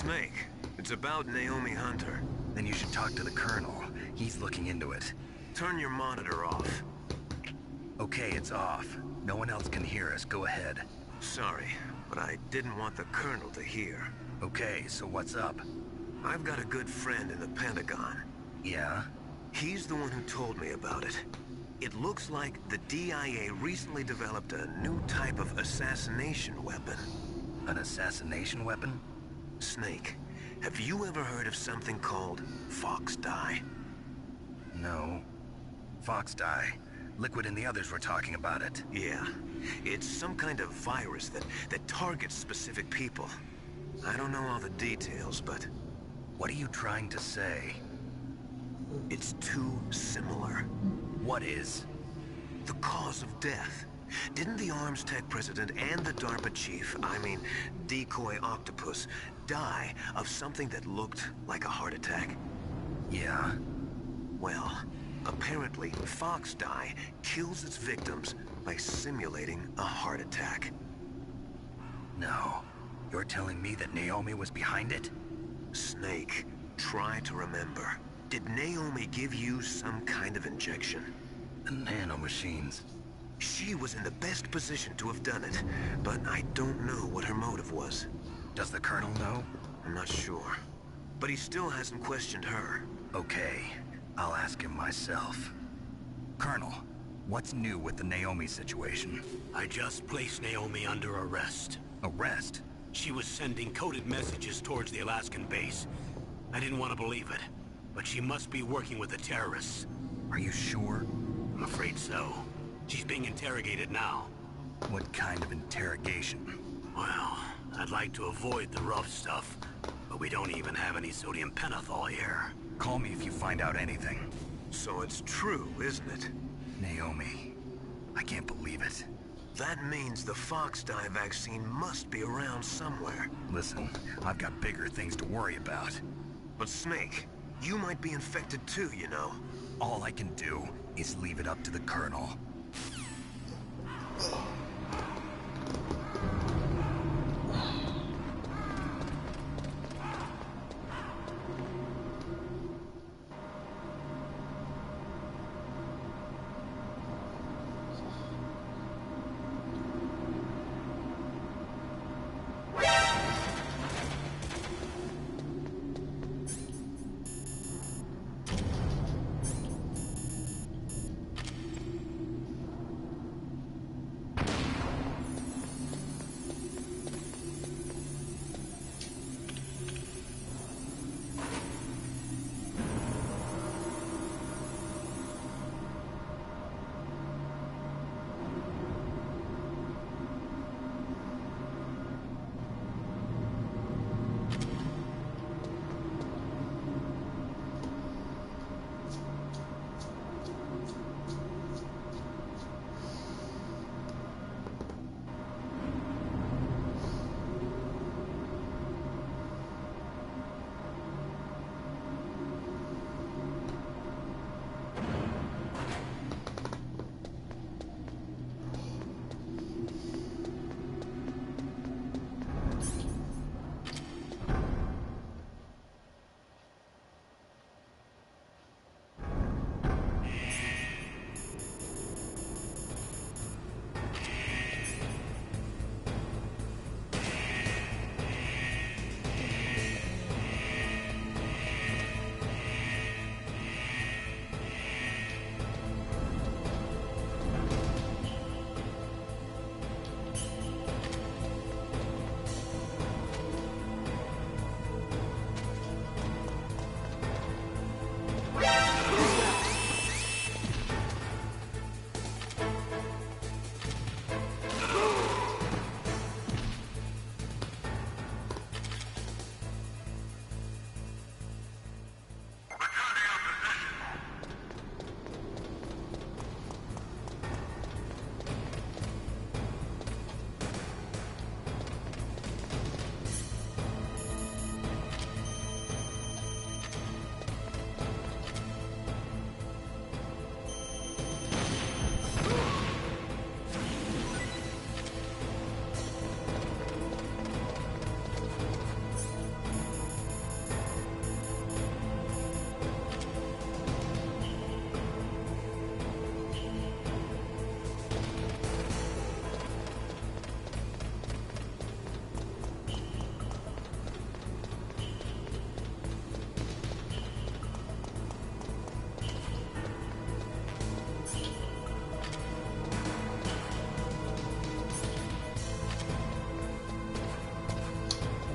Snake, it's about Naomi Hunter. Then you should talk to the Colonel. He's looking into it. Turn your monitor off. Okay, it's off. No one else can hear us. Go ahead. Sorry, but I didn't want the Colonel to hear. Okay, so what's up? I've got a good friend in the Pentagon. Yeah? He's the one who told me about it. It looks like the DIA recently developed a new type of assassination weapon. An assassination weapon? Snake, have you ever heard of something called Fox Dye? No. Fox Dye. Liquid and the others were talking about it. Yeah. It's some kind of virus that targets specific people. I don't know all the details, but... What are you trying to say? It's too similar. What is? The cause of death. Didn't the Arms Tech president and the DARPA chief, I mean, Decoy Octopus, die of something that looked like a heart attack? Yeah? Well, apparently Fox Dye kills its victims by simulating a heart attack. No. You're telling me that Naomi was behind it? Snake, try to remember. Did Naomi give you some kind of injection? The nanomachines. She was in the best position to have done it, but I don't know what her motive was. Does the Colonel know? I'm not sure. But he still hasn't questioned her. Okay, I'll ask him myself. Colonel, what's new with the Naomi situation? I just placed Naomi under arrest. Arrest? She was sending coded messages towards the Alaskan base. I didn't want to believe it, but she must be working with the terrorists. Are you sure? I'm afraid so. She's being interrogated now. What kind of interrogation? Well, I'd like to avoid the rough stuff, but we don't even have any sodium pentothal here. Call me if you find out anything. So it's true, isn't it? Naomi, I can't believe it. That means the Fox Dye vaccine must be around somewhere. Listen, I've got bigger things to worry about. But Snake, you might be infected too, you know. All I can do is leave it up to the Colonel.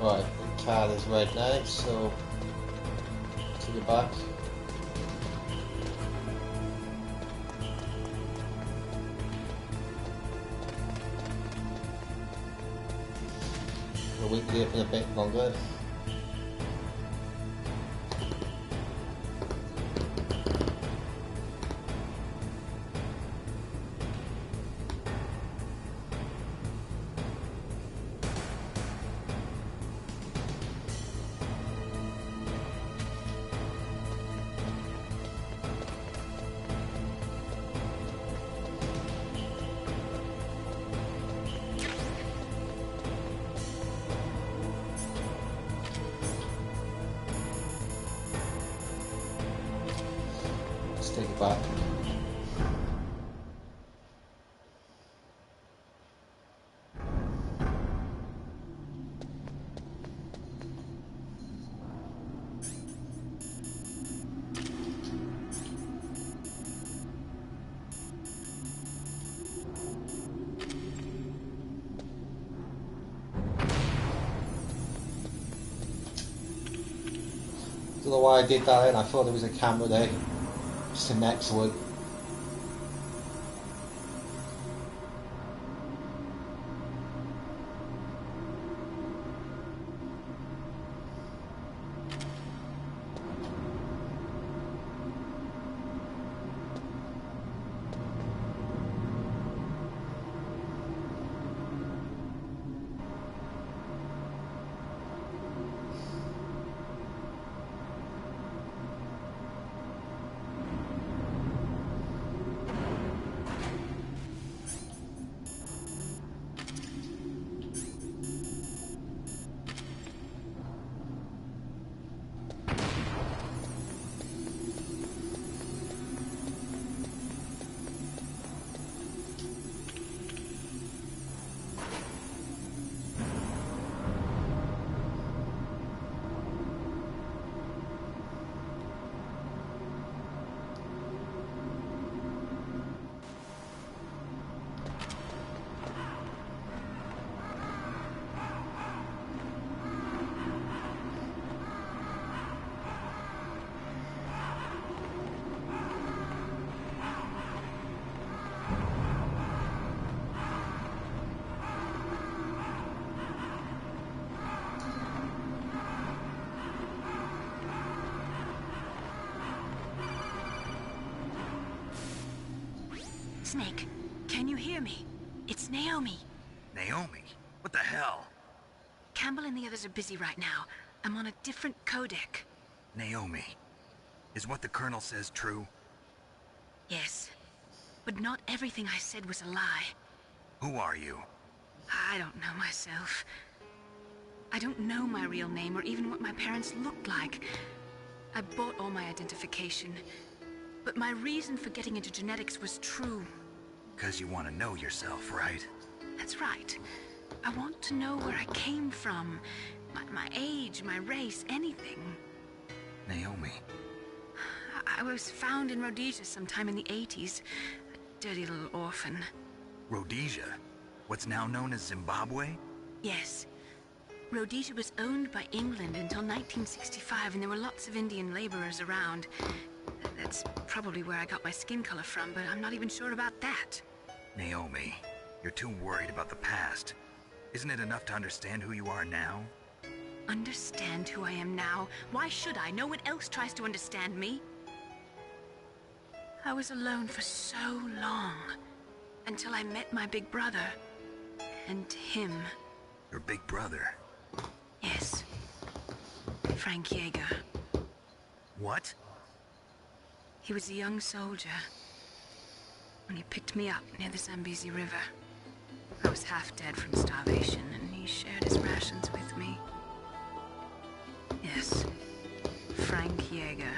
Right, the card is red now, so take it back. We'll wait here for a bit longer. Let's take it back. Don't know why I did that, and I thought there was a camera there. Just next to it. Snake, can you hear me? It's Naomi. Naomi? What the hell? Campbell and the others are busy right now. I'm on a different codec. Naomi, is what the Colonel says true? Yes, but not everything I said was a lie. Who are you? I don't know myself. I don't know my real name or even what my parents looked like. I bought all my identification. But my reason for getting into genetics was true. 'Cause you want to know yourself, right? That's right. I want to know where I came from. My age, my race, anything. Naomi. I was found in Rhodesia sometime in the 80s. A dirty little orphan. Rhodesia? What's now known as Zimbabwe? Yes. Rhodesia was owned by England until 1965, and there were lots of Indian laborers around. That's probably where I got my skin color from, but I'm not even sure about that. Naomi, you're too worried about the past. Isn't it enough to understand who you are now? Understand who I am now? Why should I? No one else tries to understand me. I was alone for so long, until I met my big brother. And him. Your big brother? Yes. Frank Yeager. What? He was a young soldier when he picked me up near the Zambezi River. I was half dead from starvation, and he shared his rations with me. Yes, Frank Yeager.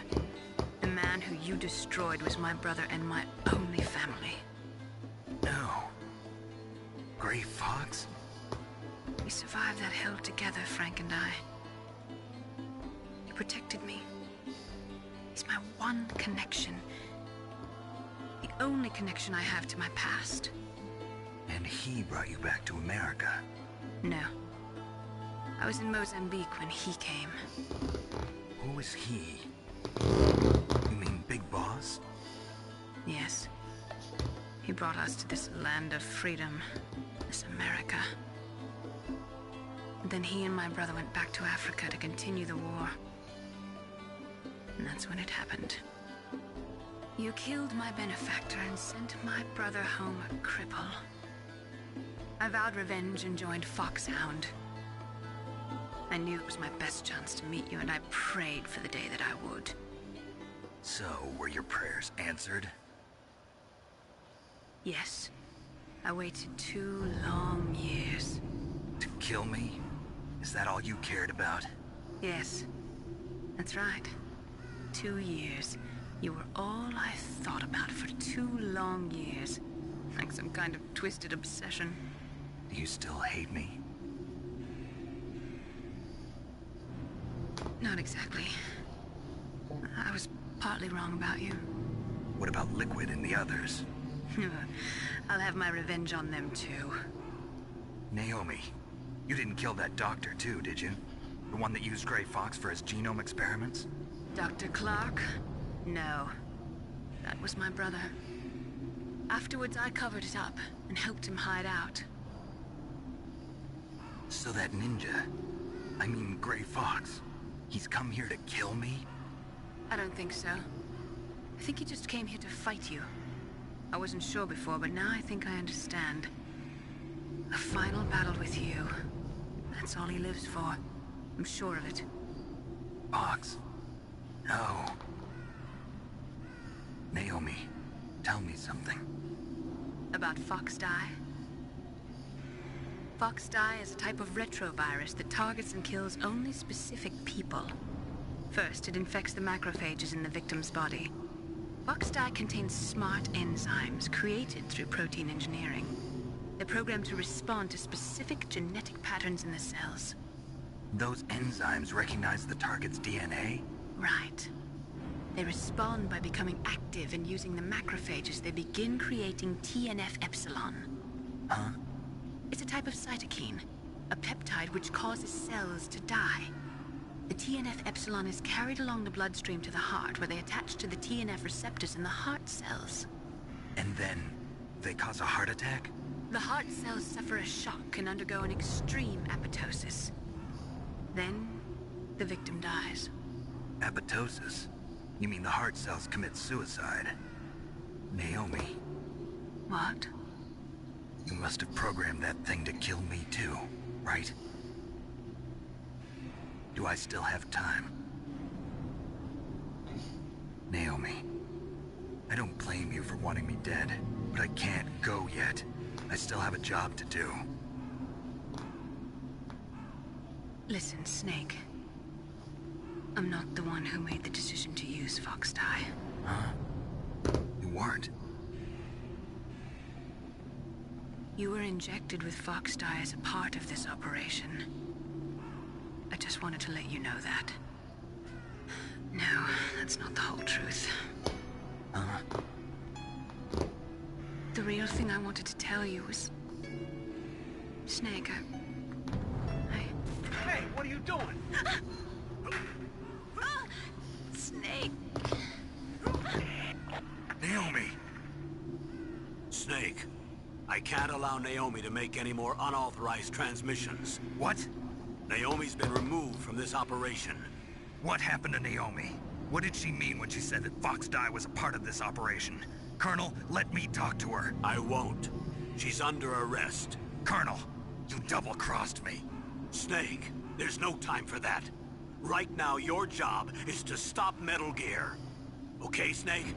The man who you destroyed was my brother and my only family. No. Gray Fox? We survived that hell together, Frank and I. He protected me. He's my one connection. The only connection I have to my past. And he brought you back to America? No. I was in Mozambique when he came. Who is he? You mean Big Boss? Yes. He brought us to this land of freedom, this America. And then he and my brother went back to Africa to continue the war. And that's when it happened. You killed my benefactor and sent my brother home a cripple. I vowed revenge and joined Foxhound. I knew it was my best chance to meet you, and I prayed for the day that I would. So, were your prayers answered? Yes. I waited 2 long years. To kill me? Is that all you cared about? Yes. That's right. 2 years. You were all I thought about for 2 long years. Like some kind of twisted obsession. Do you still hate me? Not exactly. I was partly wrong about you. What about Liquid and the others? I'll have my revenge on them too. Naomi, you didn't kill that doctor too, did you? The one that used Grey Fox for his genome experiments? Dr. Clark? No. That was my brother. Afterwards, I covered it up and helped him hide out. So that ninja, I mean Grey Fox, he's come here to kill me? I don't think so. I think he just came here to fight you. I wasn't sure before, but now I think I understand. A final battle with you. That's all he lives for. I'm sure of it. Fox? No. Naomi, tell me something. About Fox Die? Fox Die is a type of retrovirus that targets and kills only specific people. First, it infects the macrophages in the victim's body. Fox Die contains smart enzymes created through protein engineering. They're programmed to respond to specific genetic patterns in the cells. Those enzymes recognize the target's DNA? Right. They respond by becoming active and using the macrophages. They begin creating TNF-epsilon. Huh? It's a type of cytokine, a peptide which causes cells to die. The TNF-epsilon is carried along the bloodstream to the heart, where they attach to the TNF receptors in the heart cells. And then, they cause a heart attack? The heart cells suffer a shock and undergo an extreme apoptosis. Then, the victim dies. Apoptosis? You mean the heart cells commit suicide? Naomi. What? You must have programmed that thing to kill me too, right? Do I still have time? Naomi, I don't blame you for wanting me dead, but I can't go yet. I still have a job to do. Listen, Snake. I'm not the one who made the decision to use Fox Die. Huh? You weren't? You were injected with Fox Die as a part of this operation. I just wanted to let you know that. No, that's not the whole truth. Huh? The real thing I wanted to tell you was... Snake, Hey, what are you doing? Snake! Naomi! Snake, I can't allow Naomi to make any more unauthorized transmissions. What? Naomi's been removed from this operation. What happened to Naomi? What did she mean when she said that Fox Die was a part of this operation? Colonel, let me talk to her. I won't. She's under arrest. Colonel, you double-crossed me. Snake, there's no time for that. Right now, your job is to stop Metal Gear. Okay, Snake?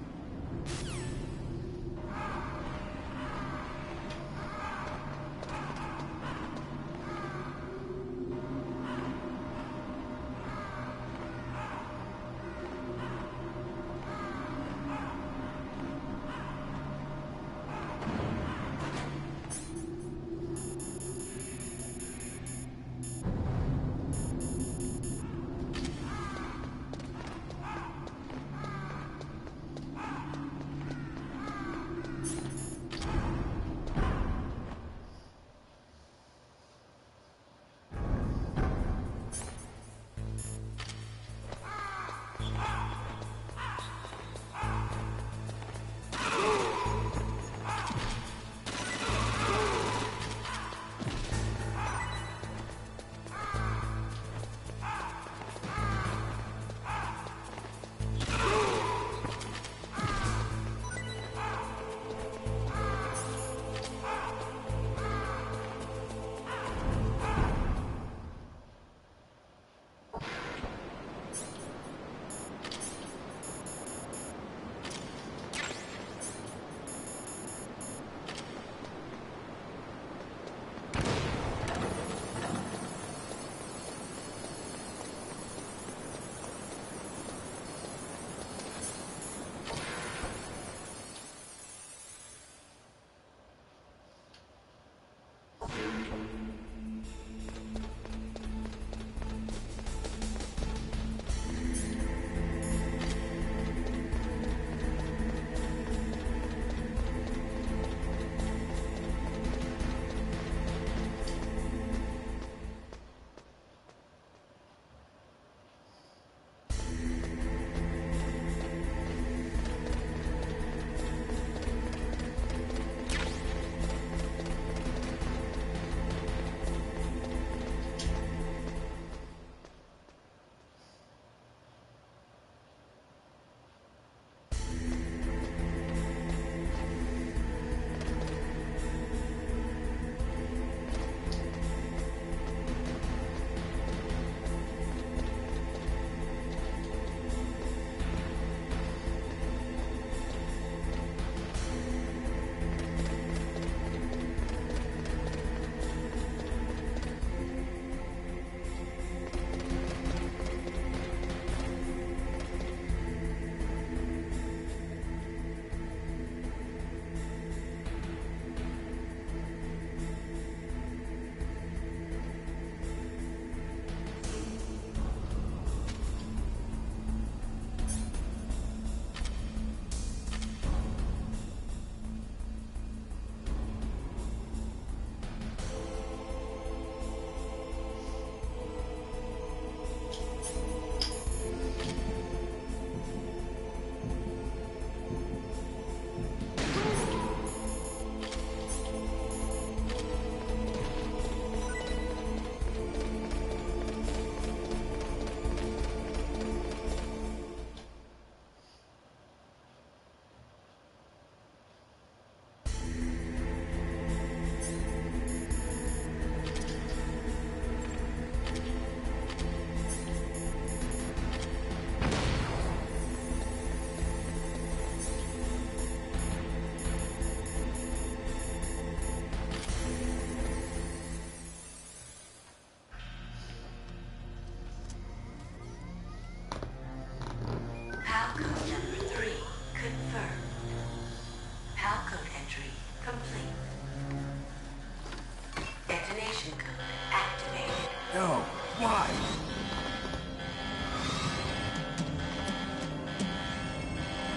Why?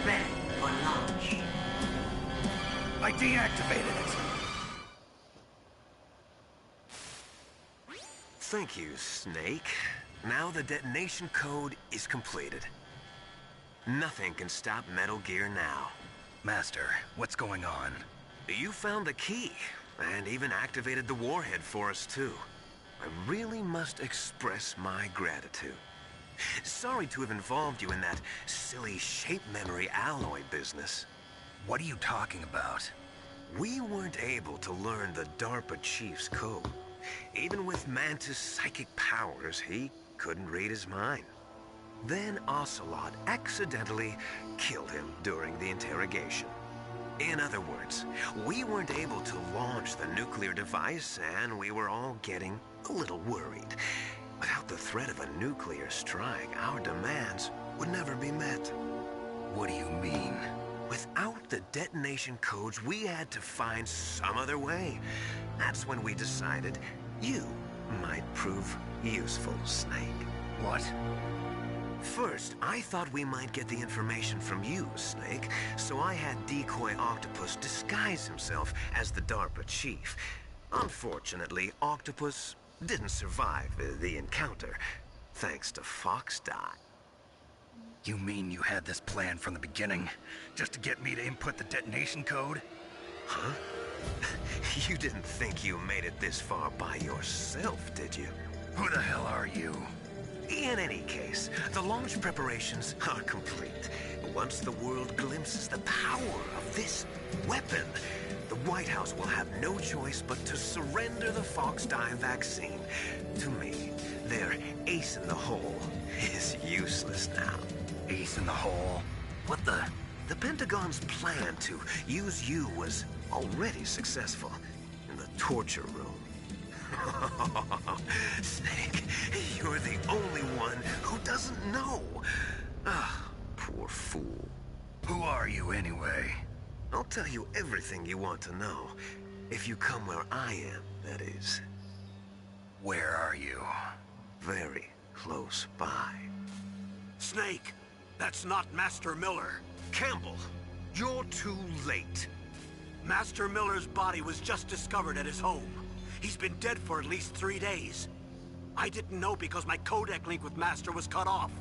Ready for launch. I deactivated it. Thank you, Snake. Now the detonation code is completed. Nothing can stop Metal Gear now. Master, what's going on? You found the key, and even activated the warhead for us, too. I really must express my gratitude. Sorry to have involved you in that silly shape memory alloy business. What are you talking about? We weren't able to learn the DARPA chief's code. Even with Mantis' psychic powers, he couldn't read his mind. Then Ocelot accidentally killed him during the interrogation. In other words, we weren't able to launch the nuclear device, and we were all getting a little worried. Without the threat of a nuclear strike, our demands would never be met. What do you mean? Without the detonation codes, we had to find some other way. That's when we decided you might prove useful, Snake. What? First, I thought we might get the information from you, Snake, so I had Decoy Octopus disguise himself as the DARPA chief. Unfortunately, Octopus didn't survive the encounter, thanks to Fox Die. You mean you had this plan from the beginning, just to get me to input the detonation code? Huh? You didn't think you made it this far by yourself, did you? Who the hell are you? In any case, the launch preparations are complete. Once the world glimpses the power of this weapon, the White House will have no choice but to surrender the Fox Die vaccine. To me, their ace in the hole is useless now. Ace in the hole? What the? The Pentagon's plan to use you was already successful in the torture room. Snake, you're the only one who doesn't know. Ah, poor fool. Who are you anyway? I'll tell you everything you want to know. If you come where I am, that is. Where are you? Very close by. Snake, that's not Master Miller. Campbell, you're too late. Master Miller's body was just discovered at his home. He's been dead for at least 3 days. I didn't know because my codec link with Master was cut off.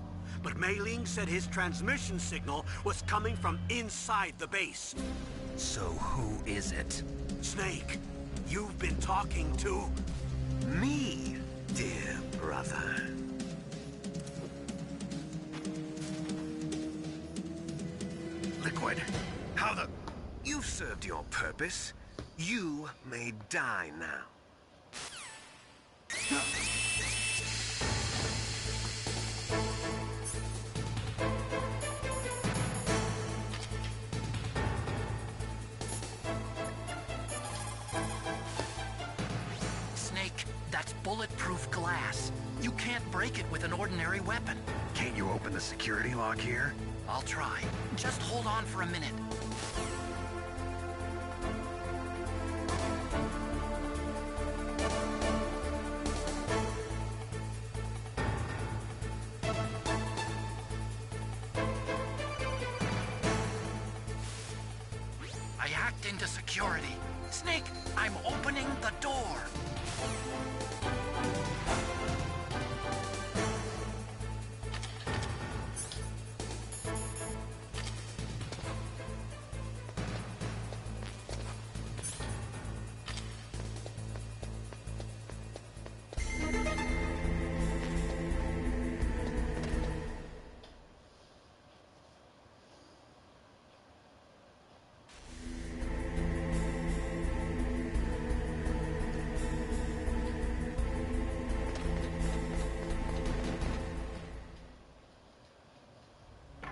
But Mei Ling said his transmission signal was coming from inside the base. So who is it? Snake, you've been talking to... Me, dear brother. Liquid, how the... You've served your purpose. You may die now. Snake, that's bulletproof glass. You can't break it with an ordinary weapon. Can't you open the security lock here? I'll try. Just hold on for a minute. I hacked into security. Snake, I'm opening the door.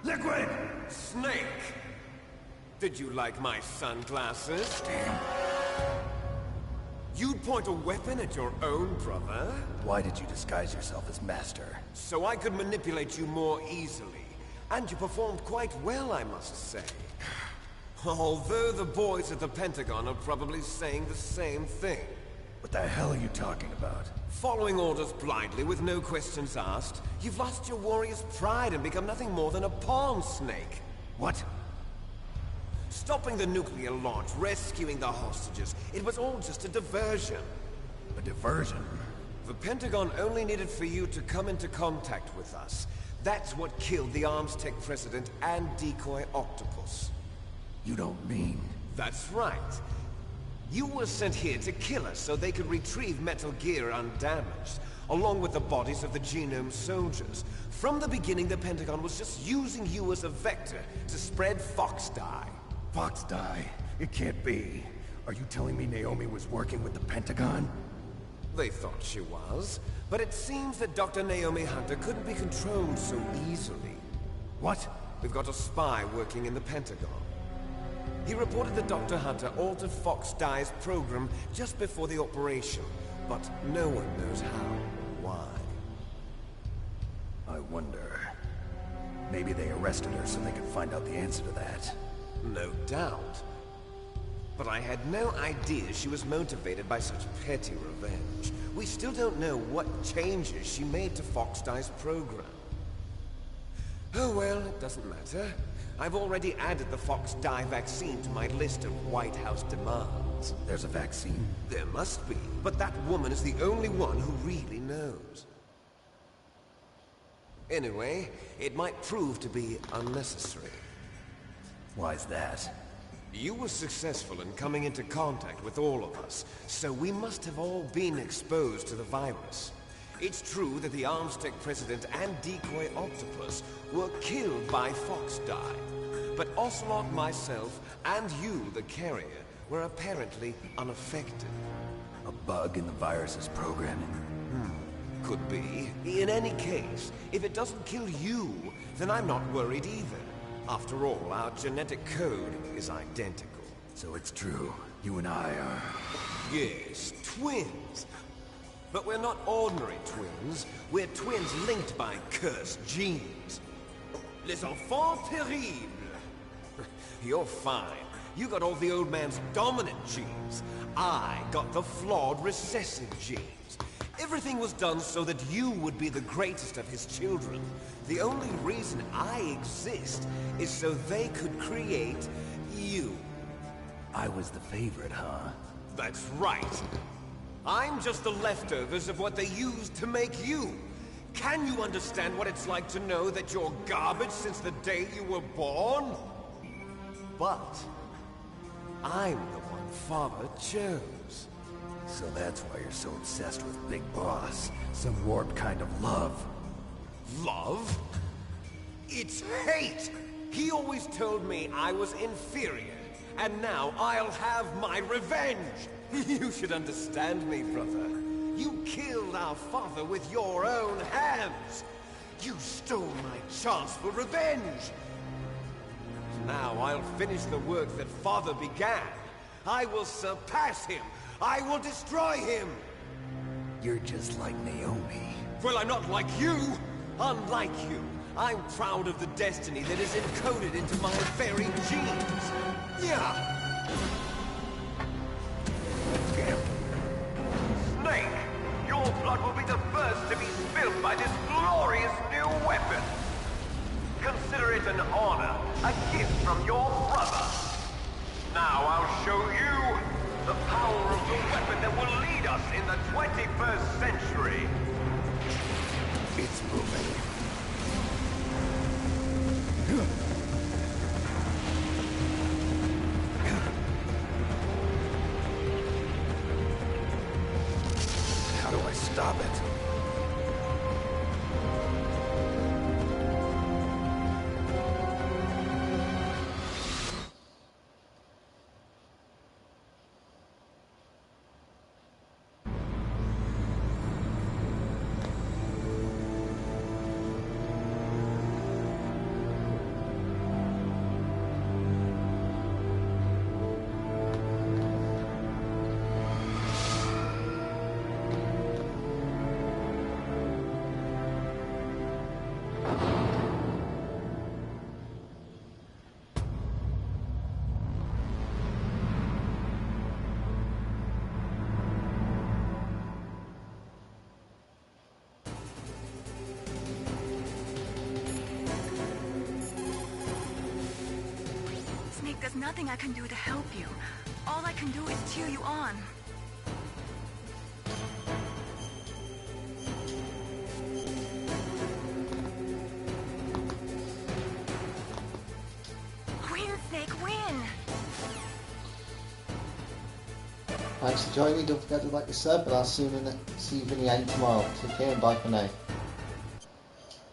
Liquid! Snake! Did you like my sunglasses? You'd point a weapon at your own brother? Why did you disguise yourself as Master? So I could manipulate you more easily. And you performed quite well, I must say. Although the boys at the Pentagon are probably saying the same thing. What the hell are you talking about? Following orders blindly with no questions asked, you've lost your warrior's pride and become nothing more than a pawn snake. What? Stopping the nuclear launch, rescuing the hostages, it was all just a diversion. A diversion? The Pentagon only needed for you to come into contact with us. That's what killed the Arms Tech president and decoy octopus. You don't mean... That's right. You were sent here to kill us so they could retrieve Metal Gear undamaged, along with the bodies of the Genome soldiers. From the beginning, the Pentagon was just using you as a vector to spread Fox dye. Fox dye? It can't be. Are you telling me Naomi was working with the Pentagon? They thought she was, but it seems that Dr. Naomi Hunter couldn't be controlled so easily. What? We've got a spy working in the Pentagon. He reported that Dr. Hunter altered Fox Dye's program just before the operation, but no one knows how or why. I wonder... Maybe they arrested her so they could find out the answer to that. No doubt. But I had no idea she was motivated by such petty revenge. We still don't know what changes she made to Fox Dye's program. Oh well, it doesn't matter. I've already added the Fox Dye vaccine to my list of White House demands. There's a vaccine? There must be, but that woman is the only one who really knows. Anyway, it might prove to be unnecessary. Why's that? You were successful in coming into contact with all of us, so we must have all been exposed to the virus. It's true that the Arms Tech president and decoy octopus were killed by Fox Dye, but Ocelot, myself, and you, the carrier, were apparently unaffected. A bug in the virus's programming? Could be. In any case, if it doesn't kill you, then I'm not worried either. After all, our genetic code is identical. So it's true. You and I are... Yes, twins. But we're not ordinary twins. We're twins linked by cursed genes. Les enfants terribles. You're fine. You got all the old man's dominant genes. I got the flawed recessive genes. Everything was done so that you would be the greatest of his children. The only reason I exist is so they could create you. I was the favorite, huh? That's right. I'm just the leftovers of what they used to make you. Can you understand what it's like to know that you're garbage since the day you were born? But I'm the one Father chose. So that's why you're so obsessed with Big Boss. Some warped kind of love. Love? It's hate! He always told me I was inferior, and now I'll have my revenge! You should understand me, brother. You killed our father with your own hands! You stole my chance for revenge! Now I'll finish the work that Father began. I will surpass him! I will destroy him! You're just like Naomi. Well, I'm not like you! Unlike you, I'm proud of the destiny that is encoded into my very genes! Yeah! Snake, your blood will be the first to be spilled by this glorious new weapon. Consider it an honor, a gift from your brother. Now I'll show you the power of the weapon that will lead us in the 21st century. It's moving. How do I stop it? There's nothing I can do to help you. All I can do is cheer you on. Win, Snake, win! Thanks for joining me. Don't forget to like the sub, and I'll see you in the 8 tomorrow. Take care and bye for now.